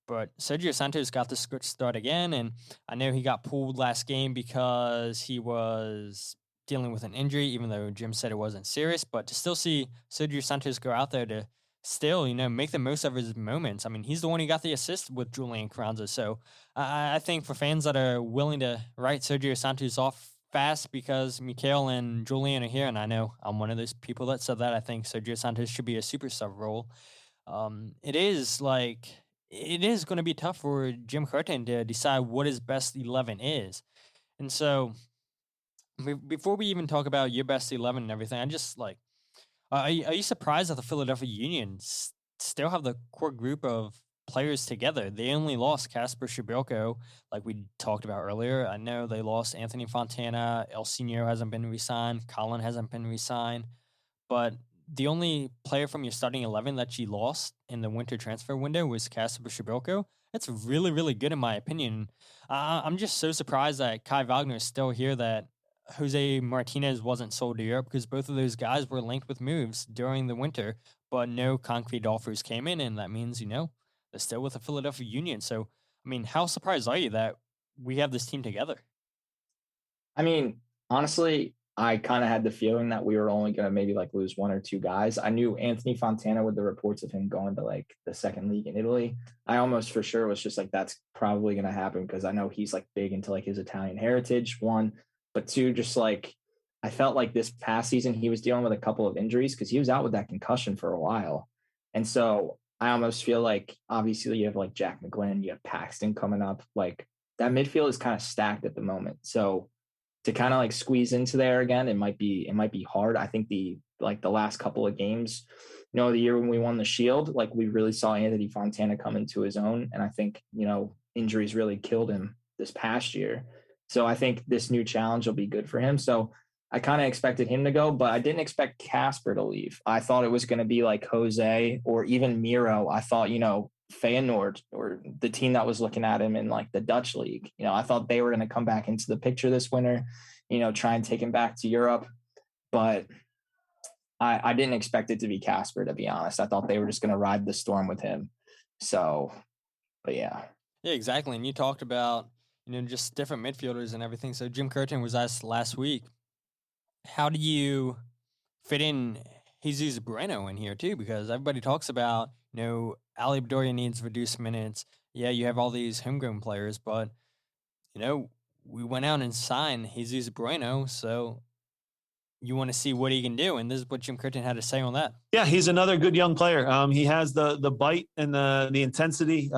But Sergio Santos got the start again, and I know he got pulled last game because he was dealing with an injury, even though Jim said it wasn't serious. But to still see Sergio Santos go out there to still, make the most of his moments. I mean, he's the one who got the assist with Julian Carranza. So I think for fans that are willing to write Sergio Santos off fast because Mikael and Julian are here, and I know I'm one of those people that said that. I think Sergio Santos should be a super sub role. It is going to be tough for Jim Curtin to decide what his best 11 is. And so before we even talk about your best 11 and everything, I just are you surprised that the Philadelphia Union still have the core group of players together? They only lost Kacper Przybylko, like we talked about earlier. I know they lost Anthony Fontana. El Senor hasn't been re-signed. Colin hasn't been re-signed. But the only player from your starting 11 that you lost in the winter transfer window was Kacper Przybylko. That's really, really good in my opinion. I'm just so surprised that Kai Wagner is still here, that Jose Martinez wasn't sold to Europe, because both of those guys were linked with moves during the winter, but no concrete offers came in, and that means, they're still with the Philadelphia Union. So, I mean, how surprised are you that we have this team together? I mean, honestly, I kind of had the feeling that we were only going to maybe lose one or two guys. I knew Anthony Fontana, with the reports of him going to the second league in Italy, I almost for sure was just that's probably going to happen, because I know he's big into his Italian heritage, one, but two, just I felt like this past season he was dealing with a couple of injuries because he was out with that concussion for a while. And so I almost feel obviously you have Jack McGlynn, you have Paxton coming up, that midfield is kind of stacked at the moment. So to kind of squeeze into there again, it might be hard. I think the last couple of games, the year when we won the Shield, we really saw Anthony Fontana come into his own. And I think, injuries really killed him this past year. So I think this new challenge will be good for him. So I kind of expected him to go, but I didn't expect Kacper to leave. I thought it was going to be Jose or even Miro. I thought, Feyenoord, or the team that was looking at him in the Dutch league, I thought they were going to come back into the picture this winter, try and take him back to Europe. But I didn't expect it to be Kacper, to be honest. I thought they were just going to ride the storm with him. So, but yeah. Yeah, exactly. And you talked about, just different midfielders and everything. So Jim Curtin was asked last week, how do you fit in Jesus Bueno in here too? Because everybody talks about, Ali Bedoya needs reduced minutes. Yeah, you have all these homegrown players, but, we went out and signed Jesus Bueno, so you want to see what he can do. And this is what Jim Curtin had to say on that. Yeah, he's another good young player. He has the bite and the intensity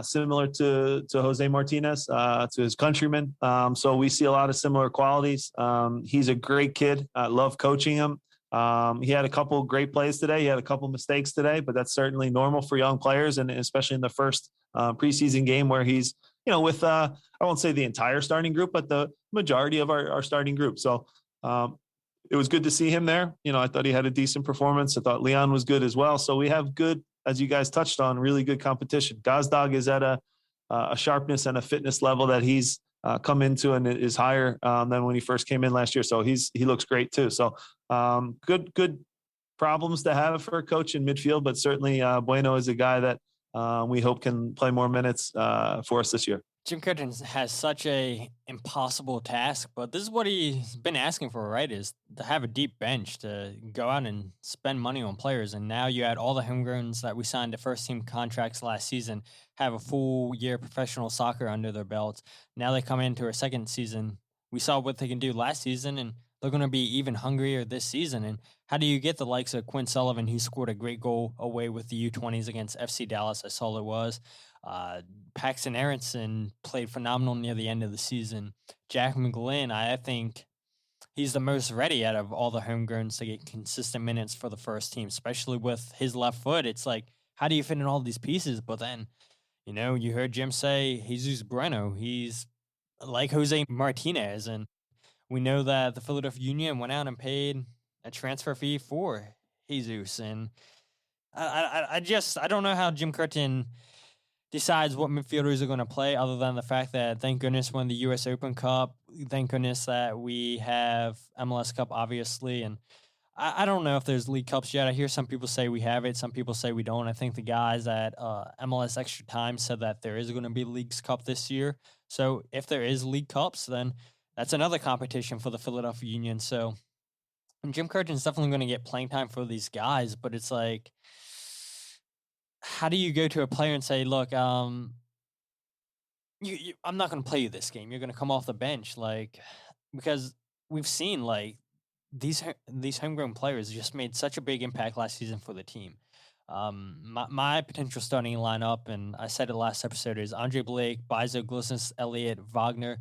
similar to Jose Martinez, to his countrymen. So we see a lot of similar qualities. He's a great kid. I love coaching him. He had a couple great plays today. He had a couple mistakes today, but that's certainly normal for young players, and especially in the first preseason game where he's, with I won't say the entire starting group, but the majority of our starting group. So it was good to see him there. I thought he had a decent performance. I thought Leon was good as well. So we have good, as you guys touched on, really good competition. Gazdag is at a sharpness and a fitness level that he's come into and is higher than when he first came in last year. So he looks great too. So good problems to have for a coach in midfield, but certainly Bueno is a guy that we hope can play more minutes for us this year. Jim Curtin has such a impossible task, but this is what he's been asking for, right? Is to have a deep bench to go out and spend money on players. And now you add all the homegrowns that we signed to first team contracts last season, have a full year professional soccer under their belts. Now they come into our second season. We saw what they can do last season, and they're going to be even hungrier this season. And how do you get the likes of Quinn Sullivan, who scored a great goal away with the U20s against FC Dallas? I saw it was. Paxton Aronson played phenomenal near the end of the season. Jack McGlynn, I think he's the most ready out of all the homegrowns to get consistent minutes for the first team, especially with his left foot. It's how do you fit in all these pieces? But then, you heard Jim say Jesus Bueno. He's like Jose Martinez, and we know that the Philadelphia Union went out and paid a transfer fee for Jesus. And I don't know how Jim Curtin decides what midfielders are going to play, other than the fact that thank goodness won the U.S. Open Cup. Thank goodness that we have MLS Cup, obviously. And I don't know if there's League Cups yet. I hear some people say we have it. Some people say we don't. I think the guys at MLS Extra Time said that there is going to be Leagues Cup this year. So if there is League Cups, then that's another competition for the Philadelphia Union. So Jim Curtin's definitely going to get playing time for these guys, but it's like, how do you go to a player and say, look, I'm not going to play you this game. You're going to come off the bench, like, because we've seen like these homegrown players just made such a big impact last season for the team. My potential starting lineup, and I said it last episode, is Andre Blake, Bizo, Glissnes, Elliott, Wagner,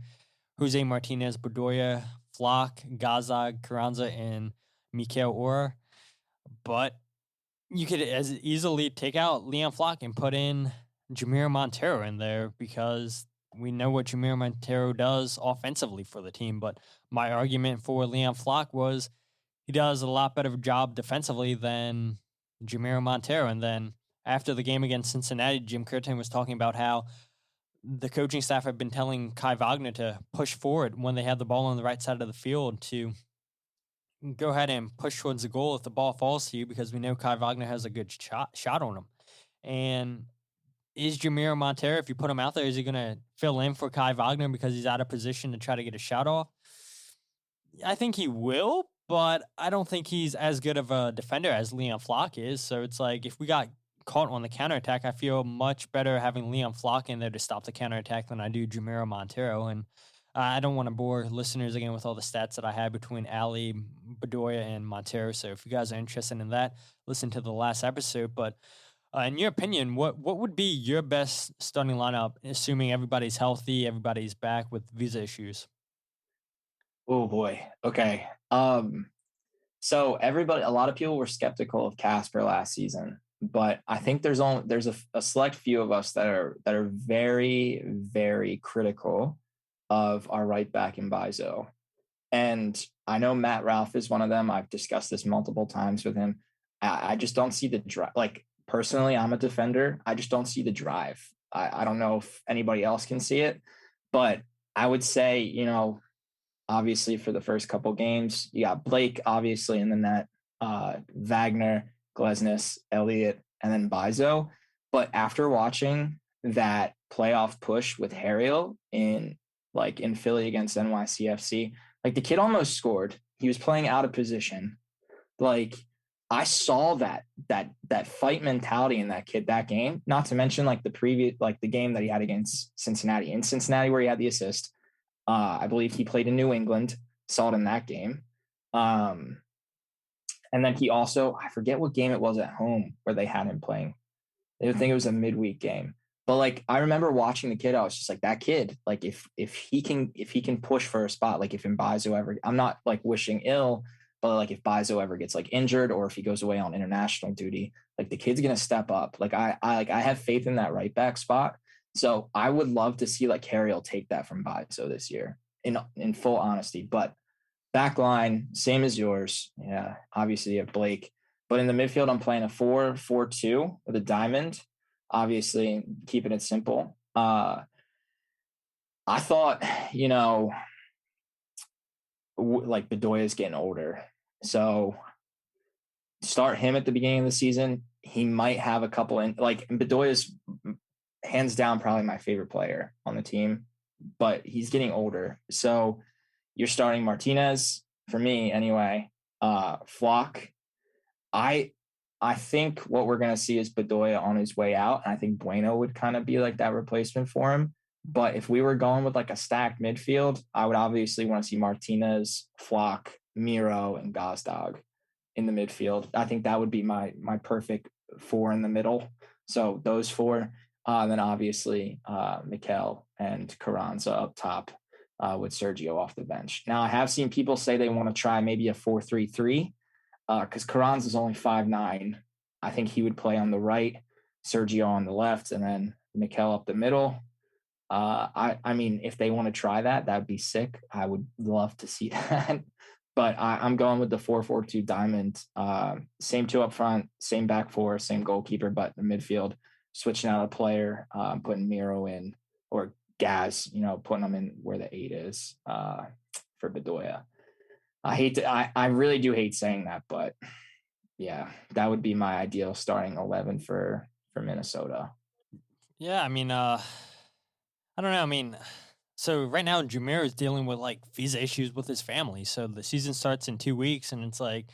Jose Martinez, Bedoya, Flock, Gazag, Carranza, and Mikael Uhre. But you could as easily take out Leon Flock and put in Jamiro Montero in there, because we know what Jamiro Montero does offensively for the team. But my argument for Leon Flock was he does a lot better job defensively than Jamiro Montero. And then after the game against Cincinnati, Jim Curtin was talking about how the coaching staff have been telling Kai Wagner to push forward when they have the ball on the right side of the field, to go ahead and push towards the goal if the ball falls to you, because we know Kai Wagner has a good shot on him. And is Jamiro Montero, if you put him out there, is he going to fill in for Kai Wagner because he's out of position to try to get a shot off? I think he will, but I don't think he's as good of a defender as Leon Flock is. So it's like, if we got caught on the counterattack, I feel much better having Leon Flock in there to stop the counterattack than I do Jamiro Montero. And I don't want to bore listeners again with all the stats that I had between Ali, Bedoya, and Montero. So if you guys are interested in that, listen to the last episode. But in your opinion, what would be your best starting lineup, assuming everybody's healthy, everybody's back with visa issues? Oh boy. Okay. So a lot of people were skeptical of Kacper last season, but I think there's a select few of us that are very, very critical of our right back in Bizo. And I know Matt Ralph is one of them. I've discussed this multiple times with him. I just don't see the drive. Like, personally, I'm a defender. I just don't see the drive. I don't know if anybody else can see it, but I would say, obviously for the first couple games, you got Blake, obviously, in the net, Wagner, Glissnes, Elliott, and then Bizo. But after watching that playoff push with Harriel in Philly against NYCFC, like, the kid almost scored. He was playing out of position. Like, I saw that fight mentality in that kid that game, not to mention the game that he had against Cincinnati, where he had the assist. I believe he played in New England, saw it in that game. And then he also, I forget what game it was at home where they had him playing. I think it was a midweek game. But like, I remember watching the kid, I was just like, that kid, like, if he can push for a spot, like if Mbizo ever, I'm not like wishing ill, but like if Bizo ever gets like injured or if he goes away on international duty, like, the kid's going to step up. Like I have faith in that right back spot. So I would love to see like Harriel take that from Bizo this year, in full honesty. But back line, same as yours. Yeah, obviously you have Blake. But in the midfield, I'm playing a 4-4-2 with a diamond, obviously keeping it simple. I thought, like, Bedoya is getting older. So start him at the beginning of the season. He might have a couple Bedoya is hands down probably my favorite player on the team, but he's getting older. So you're starting Martinez, for me anyway. Flock. I think what we're going to see is Bedoya on his way out. And I think Bueno would kind of be like that replacement for him. But if we were going with like a stacked midfield, I would obviously want to see Martinez, Flock, Miro, and Gazdag in the midfield. I think that would be my perfect four in the middle. So those four. Then obviously Mikael and Carranza up top with Sergio off the bench. Now, I have seen people say they want to try maybe a 4-3-3 because Carranza is only 5'9". I think he would play on the right, Sergio on the left, and then Mikael up the middle. I mean, if they want to try that, that'd be sick. I would love to see that. But I'm going with the 4-4-2 diamond. Same two up front, same back four, same goalkeeper, but the midfield, switching out a player, putting Miro in, or Gaz, putting them in where the 8 is for Bedoya. I really do hate saying that, but yeah, that would be my ideal starting 11 for Minnesota. Yeah, I mean, I don't know. I mean, so right now Jameer is dealing with like visa issues with his family. So the season starts in 2 weeks, and it's like,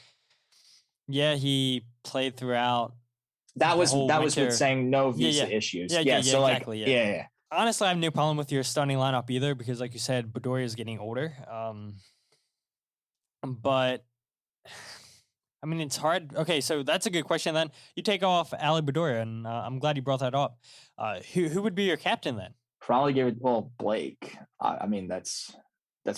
yeah, he played throughout. That was winter. with saying no visa Yeah. issues. Yeah, So exactly. like, yeah. Honestly, I have no problem with your starting lineup either because, like you said, Bedoya is getting older. But I mean, it's hard. Okay, so that's a good question. Then you take off Ali Bedoya, and I'm glad you brought that up. Who would be your captain then? Probably give it Blake. I mean, that's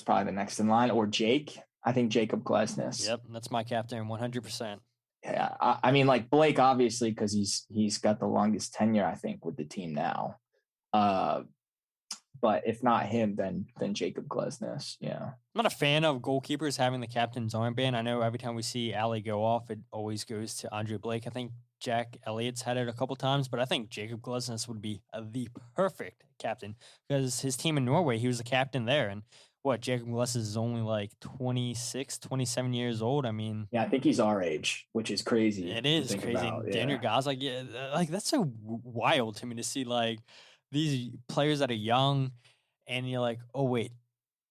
probably the next in line, or Jake. I think Jacob Glesnes. Yep, that's my captain, 100%. Yeah, I mean, like Blake, obviously, because he's got the longest tenure, I think, with the team now. But if not him, then Jacob Glesnes. Yeah, I'm not a fan of goalkeepers having the captain's armband. I know every time we see Ali go off, it always goes to Andre Blake. I think Jack Elliott's had it a couple times, but I think Jacob Glesnes would be the perfect captain because his team in Norway, he was the captain there. And Jacob Glesnes is only like 26, 27 years old. I mean, yeah, I think he's our age, which is crazy. It is crazy. Daniel Gaz, like that's so wild to me to see like these players that are young, and you're like, oh wait,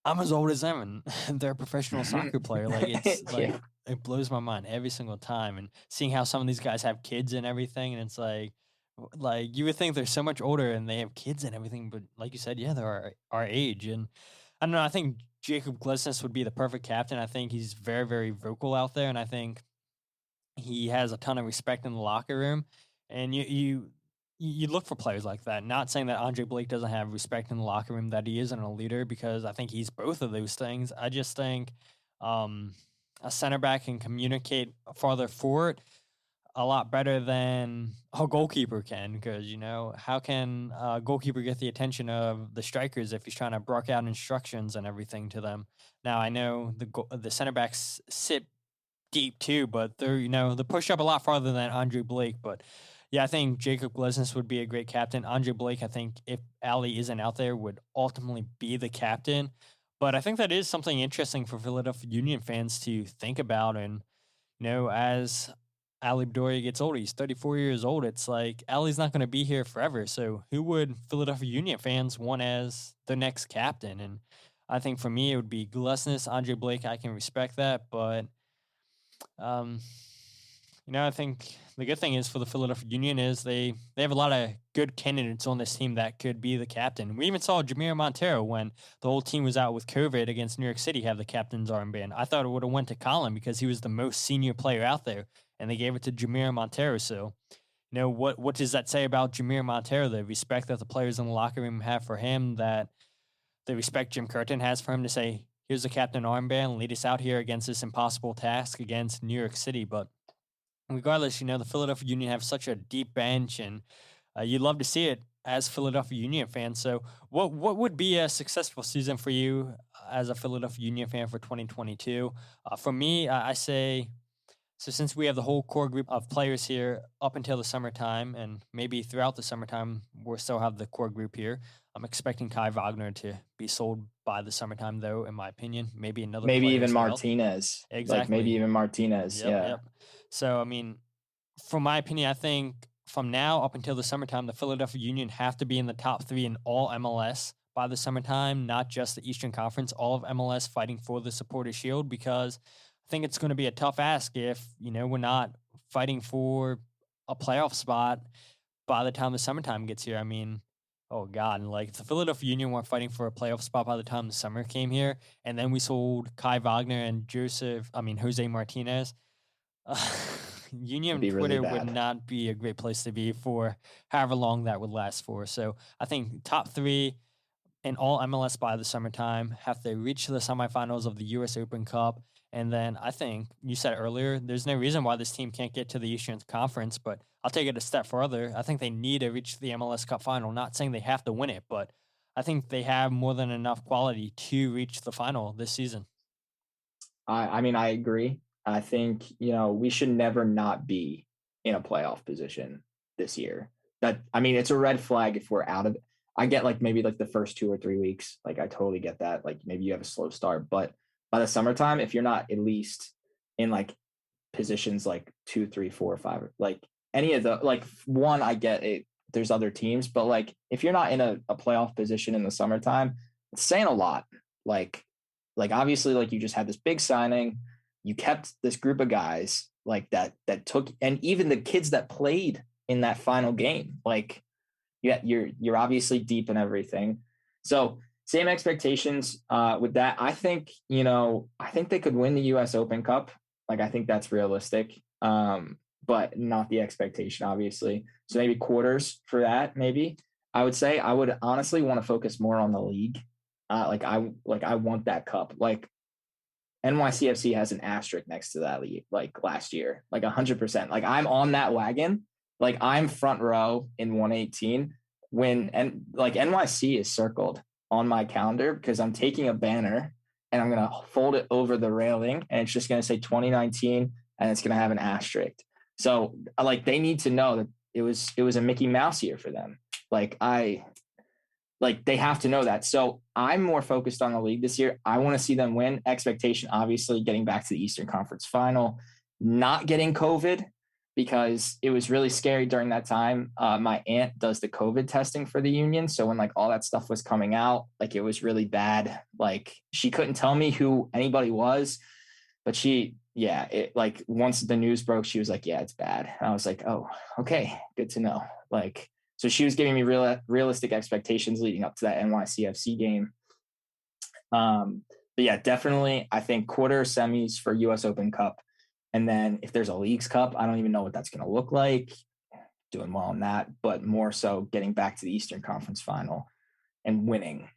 I'm as old as them, and they're a professional soccer player. Like it's like it blows my mind every single time, and seeing how some of these guys have kids and everything, and it's like you would think they're so much older and they have kids and everything, but like you said, yeah, they're our age, and I don't know. I think Jacob Glesnes would be the perfect captain. I think he's very, very vocal out there, and I think he has a ton of respect in the locker room. And you look for players like that. Not saying that Andre Blake doesn't have respect in the locker room, that he isn't a leader, because I think he's both of those things. I just think a center back can communicate farther forward a lot better than a goalkeeper can, because how can a goalkeeper get the attention of the strikers if he's trying to bark out instructions and everything to them? Now I know the center backs sit deep too, but they're they push up a lot farther than Andre Blake. But yeah, I think Jacob Glesnes would be a great captain. Andre Blake, I think if Ali isn't out there, would ultimately be the captain. But I think that is something interesting for Philadelphia Union fans to think about. And as Ali Bedoya gets older, he's 34 years old. It's like Ali's not going to be here forever. So who would Philadelphia Union fans want as the next captain? And I think for me, it would be Glesnes. Andre Blake, I can respect that. But, I think the good thing is for the Philadelphia Union is they have a lot of good candidates on this team that could be the captain. We even saw Jamir Montero when the whole team was out with COVID against New York City have the captain's armband. I thought it would have went to Colin because he was the most senior player out there, and they gave it to Jamir Montero. So, what does that say about Jamir Montero? The respect that the players in the locker room have for him, that the respect Jim Curtin has for him to say, here's the captain armband, lead us out here against this impossible task against New York City. But regardless, the Philadelphia Union have such a deep bench, and you'd love to see it as Philadelphia Union fans. So what would be a successful season for you as a Philadelphia Union fan for 2022? For me, I say, so since we have the whole core group of players here up until the summertime, and maybe throughout the summertime, we'll still have the core group here. I'm expecting Kai Wagner to be sold by the summertime, though, in my opinion. Maybe even Martinez. Exactly. Like maybe even Martinez. Yep. So, I mean, from my opinion, I think from now up until the summertime, the Philadelphia Union have to be in the top 3 in all MLS by the summertime, not just the Eastern Conference, all of MLS fighting for the Supporters' Shield, because I think it's going to be a tough ask if, we're not fighting for a playoff spot by the time the summertime gets here. I mean, oh God, like the Philadelphia Union weren't fighting for a playoff spot by the time the summer came here, and then we sold Kai Wagner and Jose Martinez. Union Twitter would not be a great place to be for however long that would last for. So I think top 3 in all MLS by the summertime, have to reach the semifinals of the U.S. Open Cup. And then I think you said earlier, there's no reason why this team can't get to the Eastern Conference, but I'll take it a step further. I think they need to reach the MLS Cup final. Not saying they have to win it, but I think they have more than enough quality to reach the final this season. I mean, I agree. I think, we should never not be in a playoff position this year. it's a red flag if we're out of it. I get like maybe like the first 2 or 3 weeks. Like I totally get that. Like maybe you have a slow start, but by the summertime, if you're not at least in like positions like 2, 3, 4, 5, like any of the like one, I get it. There's other teams, but like if you're not in a playoff position in the summertime, it's saying a lot. Like obviously, like you just had this big signing, you kept this group of guys like that took, and even the kids that played in that final game, like you're obviously deep in everything. So same expectations with that. I think they could win the US Open Cup. Like I think that's realistic, but not the expectation, obviously. So maybe quarters for that. Maybe I would say I would honestly want to focus more on the league. I want that cup. Like NYCFC has an asterisk next to that league, like last year, like 100%. Like I'm on that wagon. Like I'm front row in 118 and like NYC is circled on my calendar because I'm taking a banner and I'm going to fold it over the railing and it's just going to say 2019 and it's going to have an asterisk. So like they need to know that it was a Mickey Mouse year for them. They have to know that. So I'm more focused on the league this year. I want to see them win. Expectation, obviously, getting back to the Eastern Conference Final, not getting COVID because it was really scary during that time. My aunt does the COVID testing for the Union. So when like all that stuff was coming out, like it was really bad. Like she couldn't tell me who anybody was, but like once the news broke, she was like, yeah, it's bad. And I was like, oh, okay, good to know. Like, so she was giving me realistic expectations leading up to that NYCFC game. But yeah, definitely, I think quarter semis for US Open Cup. And then if there's a Leagues Cup, I don't even know what that's going to look like. Doing well on that, but more so getting back to the Eastern Conference Final and winning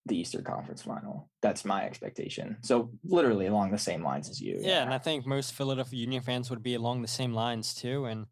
the Eastern Conference Final. That's my expectation. So literally along the same lines as you. Yeah, and I think most Philadelphia Union fans would be along the same lines too. And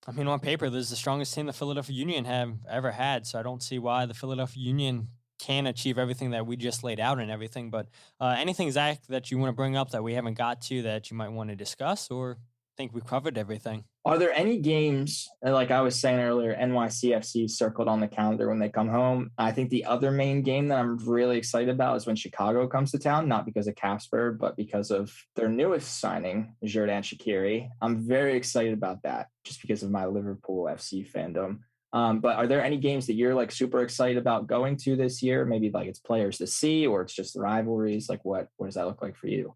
I mean, on paper, this is the strongest team the Philadelphia Union have ever had. So I don't see why the Philadelphia Union can achieve everything that we just laid out and everything. But anything, Zach, that you want to bring up that we haven't got to that you might want to discuss, or think we covered everything? Are there any games, like I was saying earlier, NYCFC circled on the calendar when they come home? I think the other main game that I'm really excited about is when Chicago comes to town, not because of Kacper, but because of their newest signing, Xherdan Shaqiri. I'm very excited about that just because of my Liverpool FC fandom. But are there any games that you're like super excited about going to this year? Maybe like it's players to see or it's just the rivalries. Like what does that look like for you?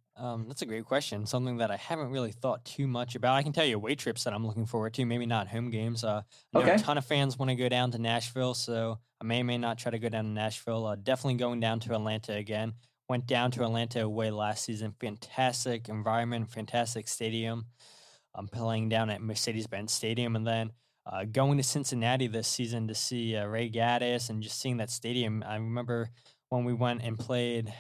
That's a great question. Something that I haven't really thought too much about. I can tell you away trips that I'm looking forward to. Maybe not home games. I know a ton of fans want to go down to Nashville, so I may not try to go down to Nashville. Definitely going down to Atlanta again. Went down to Atlanta away last season. Fantastic environment, fantastic stadium. I'm playing down at Mercedes-Benz Stadium, and then going to Cincinnati this season to see Ray Gaddis and just seeing that stadium. I remember when we went and played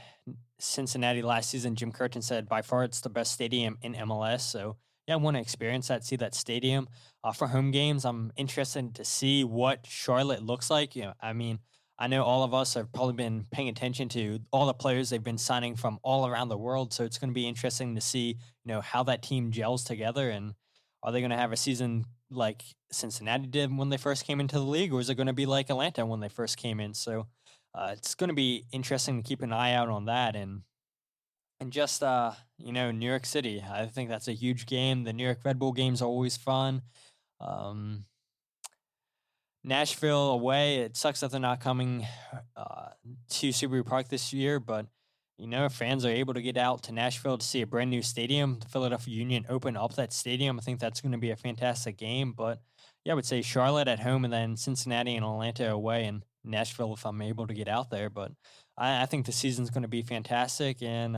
Cincinnati last season, Jim Curtin said by far it's the best stadium in MLS. So yeah, I want to experience that, see that stadium. For home games, I'm interested to see what Charlotte looks like. I mean, I know all of us have probably been paying attention to all the players they've been signing from all around the world. So it's going to be interesting to see, how that team gels together, and are they going to have a season like Cincinnati did when they first came into the league, or is it going to be like Atlanta when they first came in? So it's going to be interesting to keep an eye out on that. And just, New York City, I think that's a huge game. The New York Red Bull games are always fun. Nashville away, it sucks that they're not coming to Subaru Park this year, but if fans are able to get out to Nashville to see a brand new stadium, the Philadelphia Union open up that stadium, I think that's going to be a fantastic game. But yeah, I would say Charlotte at home and then Cincinnati and Atlanta away, and Nashville if I'm able to get out there. But I think the season's going to be fantastic. And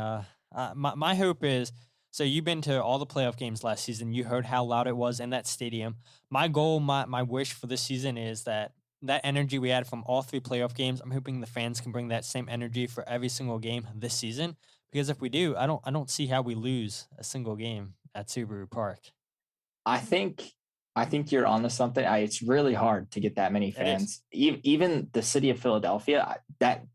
my hope is, so you've been to all the playoff games last season. You heard how loud it was in that stadium. My goal, my wish for this season is that energy we had from all three playoff games, I'm hoping the fans can bring that same energy for every single game this season. Because if we do, I don't see how we lose a single game at Subaru Park. I think you're onto something. It's really hard to get that many fans. Even the city of Philadelphia, that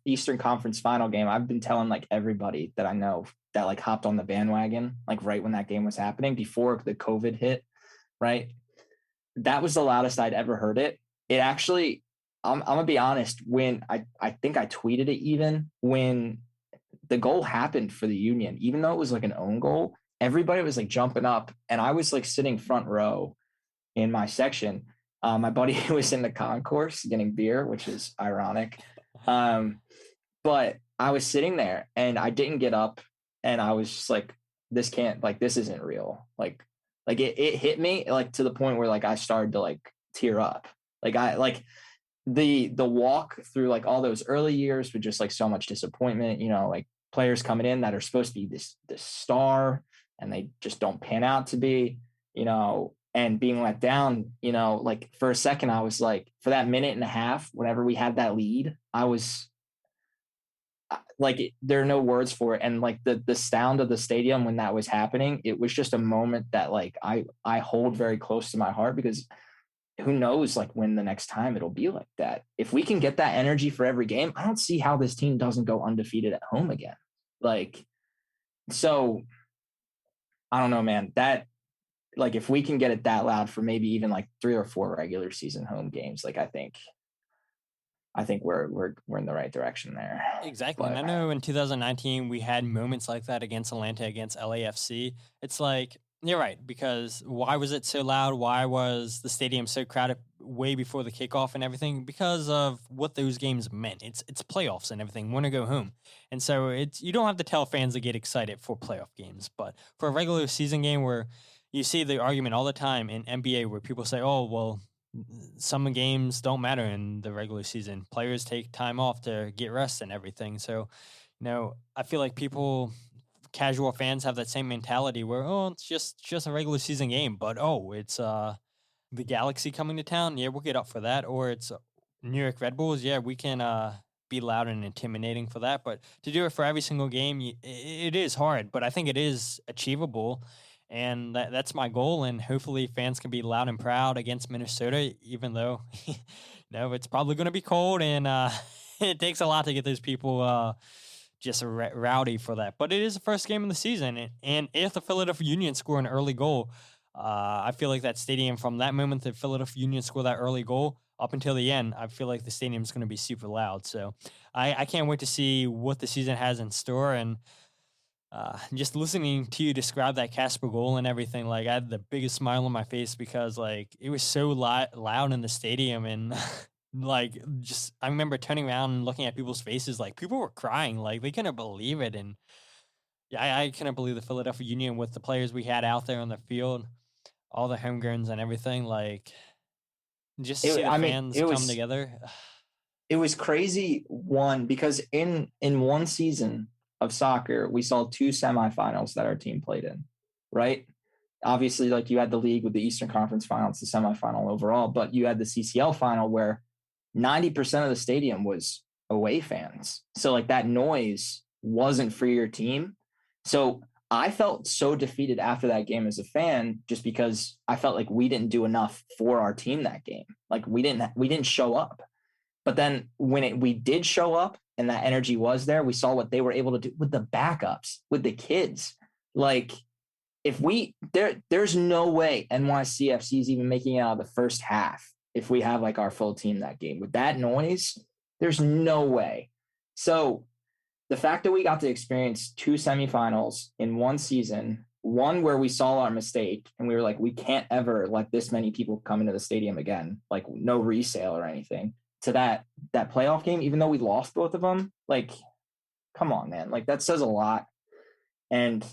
Eastern Conference Final game, I've been telling like everybody that I know that like hopped on the bandwagon like right when that game was happening before the COVID hit, right? that was the loudest I'd ever heard it. It actually, I'm gonna be honest, when I think I tweeted it, even when the goal happened for the Union, even though it was like an own goal, everybody was like jumping up, and I was like sitting front row in my section. My buddy was in the concourse getting beer, which is ironic. But I was sitting there and I didn't get up, and I was just like, this isn't real. Like it hit me like to the point where like I started to like tear up. Like the walk through like all those early years with just like so much disappointment, like players coming in that are supposed to be this star and they just don't pan out to be, and being let down, like for a second, I was like, for that minute and a half, whenever we had that lead, I was like, there are no words for it. And like the sound of the stadium when that was happening, it was just a moment that like I hold very close to my heart, because who knows like when the next time it'll be like that. If we can get that energy for every game, I don't see how this team doesn't go undefeated at home again. Like, so I don't know, man, that like, if we can get it that loud for maybe even like 3 or 4 regular season home games, like I think we're in the right direction there. Exactly. And I know in 2019 we had moments like that against Atlanta, against LAFC. It's like, you're right, because why was it so loud? Why was the stadium so crowded way before the kickoff and everything? Because of what those games meant. It's playoffs and everything. Want to go home. And so you don't have to tell fans to get excited for playoff games, but for a regular season game where you see the argument all the time in NBA where people say, oh, well, some games don't matter in the regular season. Players take time off to get rest and everything. So, I feel like casual fans have that same mentality where, oh, it's just a regular season game, but it's the Galaxy coming to town. Yeah, we'll get up for that. Or it's New York Red Bulls. Yeah, we can be loud and intimidating for that. But to do it for every single game, it is hard, but I think it is achievable. And that's my goal. And hopefully fans can be loud and proud against Minnesota, even though, it's probably going to be cold. And it takes a lot to get those people just rowdy for that. But it is the first game of the season. And if the Philadelphia Union score an early goal, I feel like that stadium, from that moment that Philadelphia Union score that early goal up until the end, I feel like the stadium is going to be super loud. So I can't wait to see what the season has in store. And just listening to you describe that Kacper goal and everything, like I had the biggest smile on my face, because like it was so loud in the stadium. And like, just, I remember turning around and looking at people's faces, like people were crying, like they couldn't believe it. And yeah, I couldn't believe the Philadelphia Union with the players we had out there on the field, all the homegrowns and everything, like just see the fans come together. It was crazy, because in one season of soccer, we saw 2 semifinals that our team played in, right? Obviously, like you had the league with the Eastern Conference Finals, the semifinal overall, but you had the CCL final where 90% of the stadium was away fans. So like that noise wasn't for your team. So I felt so defeated after that game as a fan, just because I felt like we didn't do enough for our team that game. Like we didn't show up. But then when we did show up and that energy was there, we saw what they were able to do with the backups, with the kids. Like there's no way NYCFC is even making it out of the first half if we have like our full team that game. With that noise, there's no way. So the fact that we got to experience 2 semifinals in one season, one where we saw our mistake and we were like, we can't ever let this many people come into the stadium again, like no resale or anything, to that playoff game, even though we lost both of them, like, come on, man. Like that says a lot. And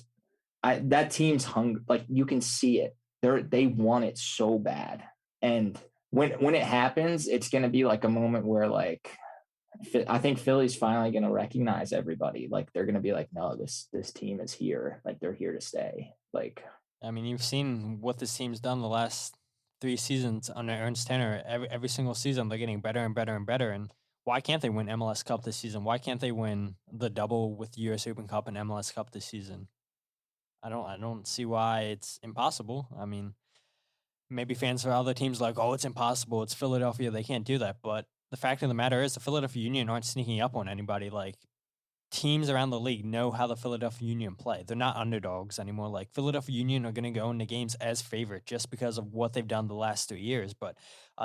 that team's hungry. Like you can see it. They want it so bad. And when it happens, it's going to be like a moment where like, I think Philly's finally going to recognize everybody. Like they're going to be like, no, this team is here. Like they're here to stay. Like, I mean, you've seen what this team's done the last 3 seasons under Ernst Tanner. Every single season, they're getting better and better and better. And why can't they win MLS Cup this season? Why can't they win the double with US Open Cup and MLS Cup this season? I don't see why it's impossible. I mean, maybe fans for other teams like, oh, it's impossible. It's Philadelphia. They can't do that. But the fact of the matter is the Philadelphia Union aren't sneaking up on anybody. Like teams around the league know how the Philadelphia Union play. They're not underdogs anymore. Like, Philadelphia Union are going to go into games as favorite just because of what they've done the last 2 years. But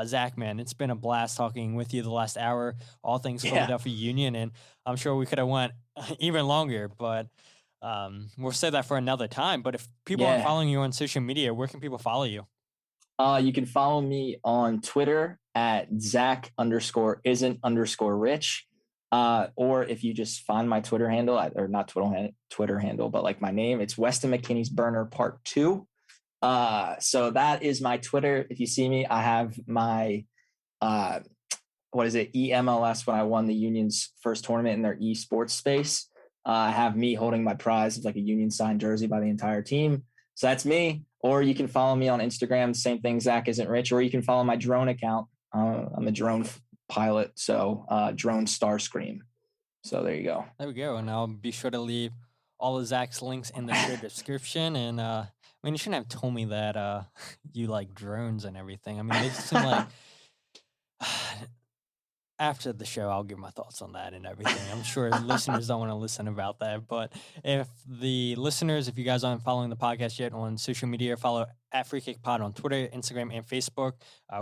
Zach, man, it's been a blast talking with you the last hour, all things Philadelphia Union, and I'm sure we could have went even longer, but we'll save that for another time. But if people aren't following you on social media, where can people follow you? You can follow me on Twitter at Zach_isn't_rich. Or if you just find my Twitter handle, or not Twitter handle, but like my name, it's Weston McKinney's Burner Part 2. So that is my Twitter. If you see me, I have my, EMLS when I won the Union's first tournament in their esports space. I have me holding my prize of like a Union signed jersey by the entire team. So that's me. Or you can follow me on Instagram, same thing, Zach Isn't Rich, or you can follow my drone account. I'm a drone pilot, so drone Starscream. So there you go. There we go. And I'll be sure to leave all of Zach's links in the show description. And I mean, you shouldn't have told me that you like drones and everything. I mean, they seem like after the show, I'll give my thoughts on that and everything. I'm sure listeners don't want to listen about that. But if the listeners, if you guys aren't following the podcast yet on social media, follow at Free Kick Pod on Twitter, Instagram, and Facebook,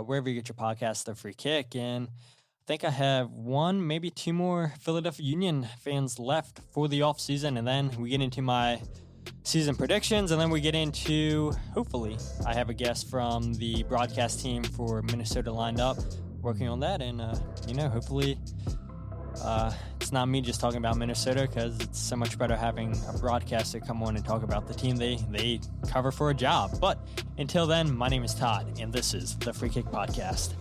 wherever you get your podcast, the Free Kick. And I think I have one, maybe two more Philadelphia Union fans left for the off season. And then we get into my season predictions. And then we get into, hopefully, I have a guest from the broadcast team for Minnesota lined up, working on that, and hopefully it's not me just talking about Minnesota, because it's so much better having a broadcaster come on and talk about the team they cover for a job. But until then, my name is Todd, and this is the Free Kick Podcast.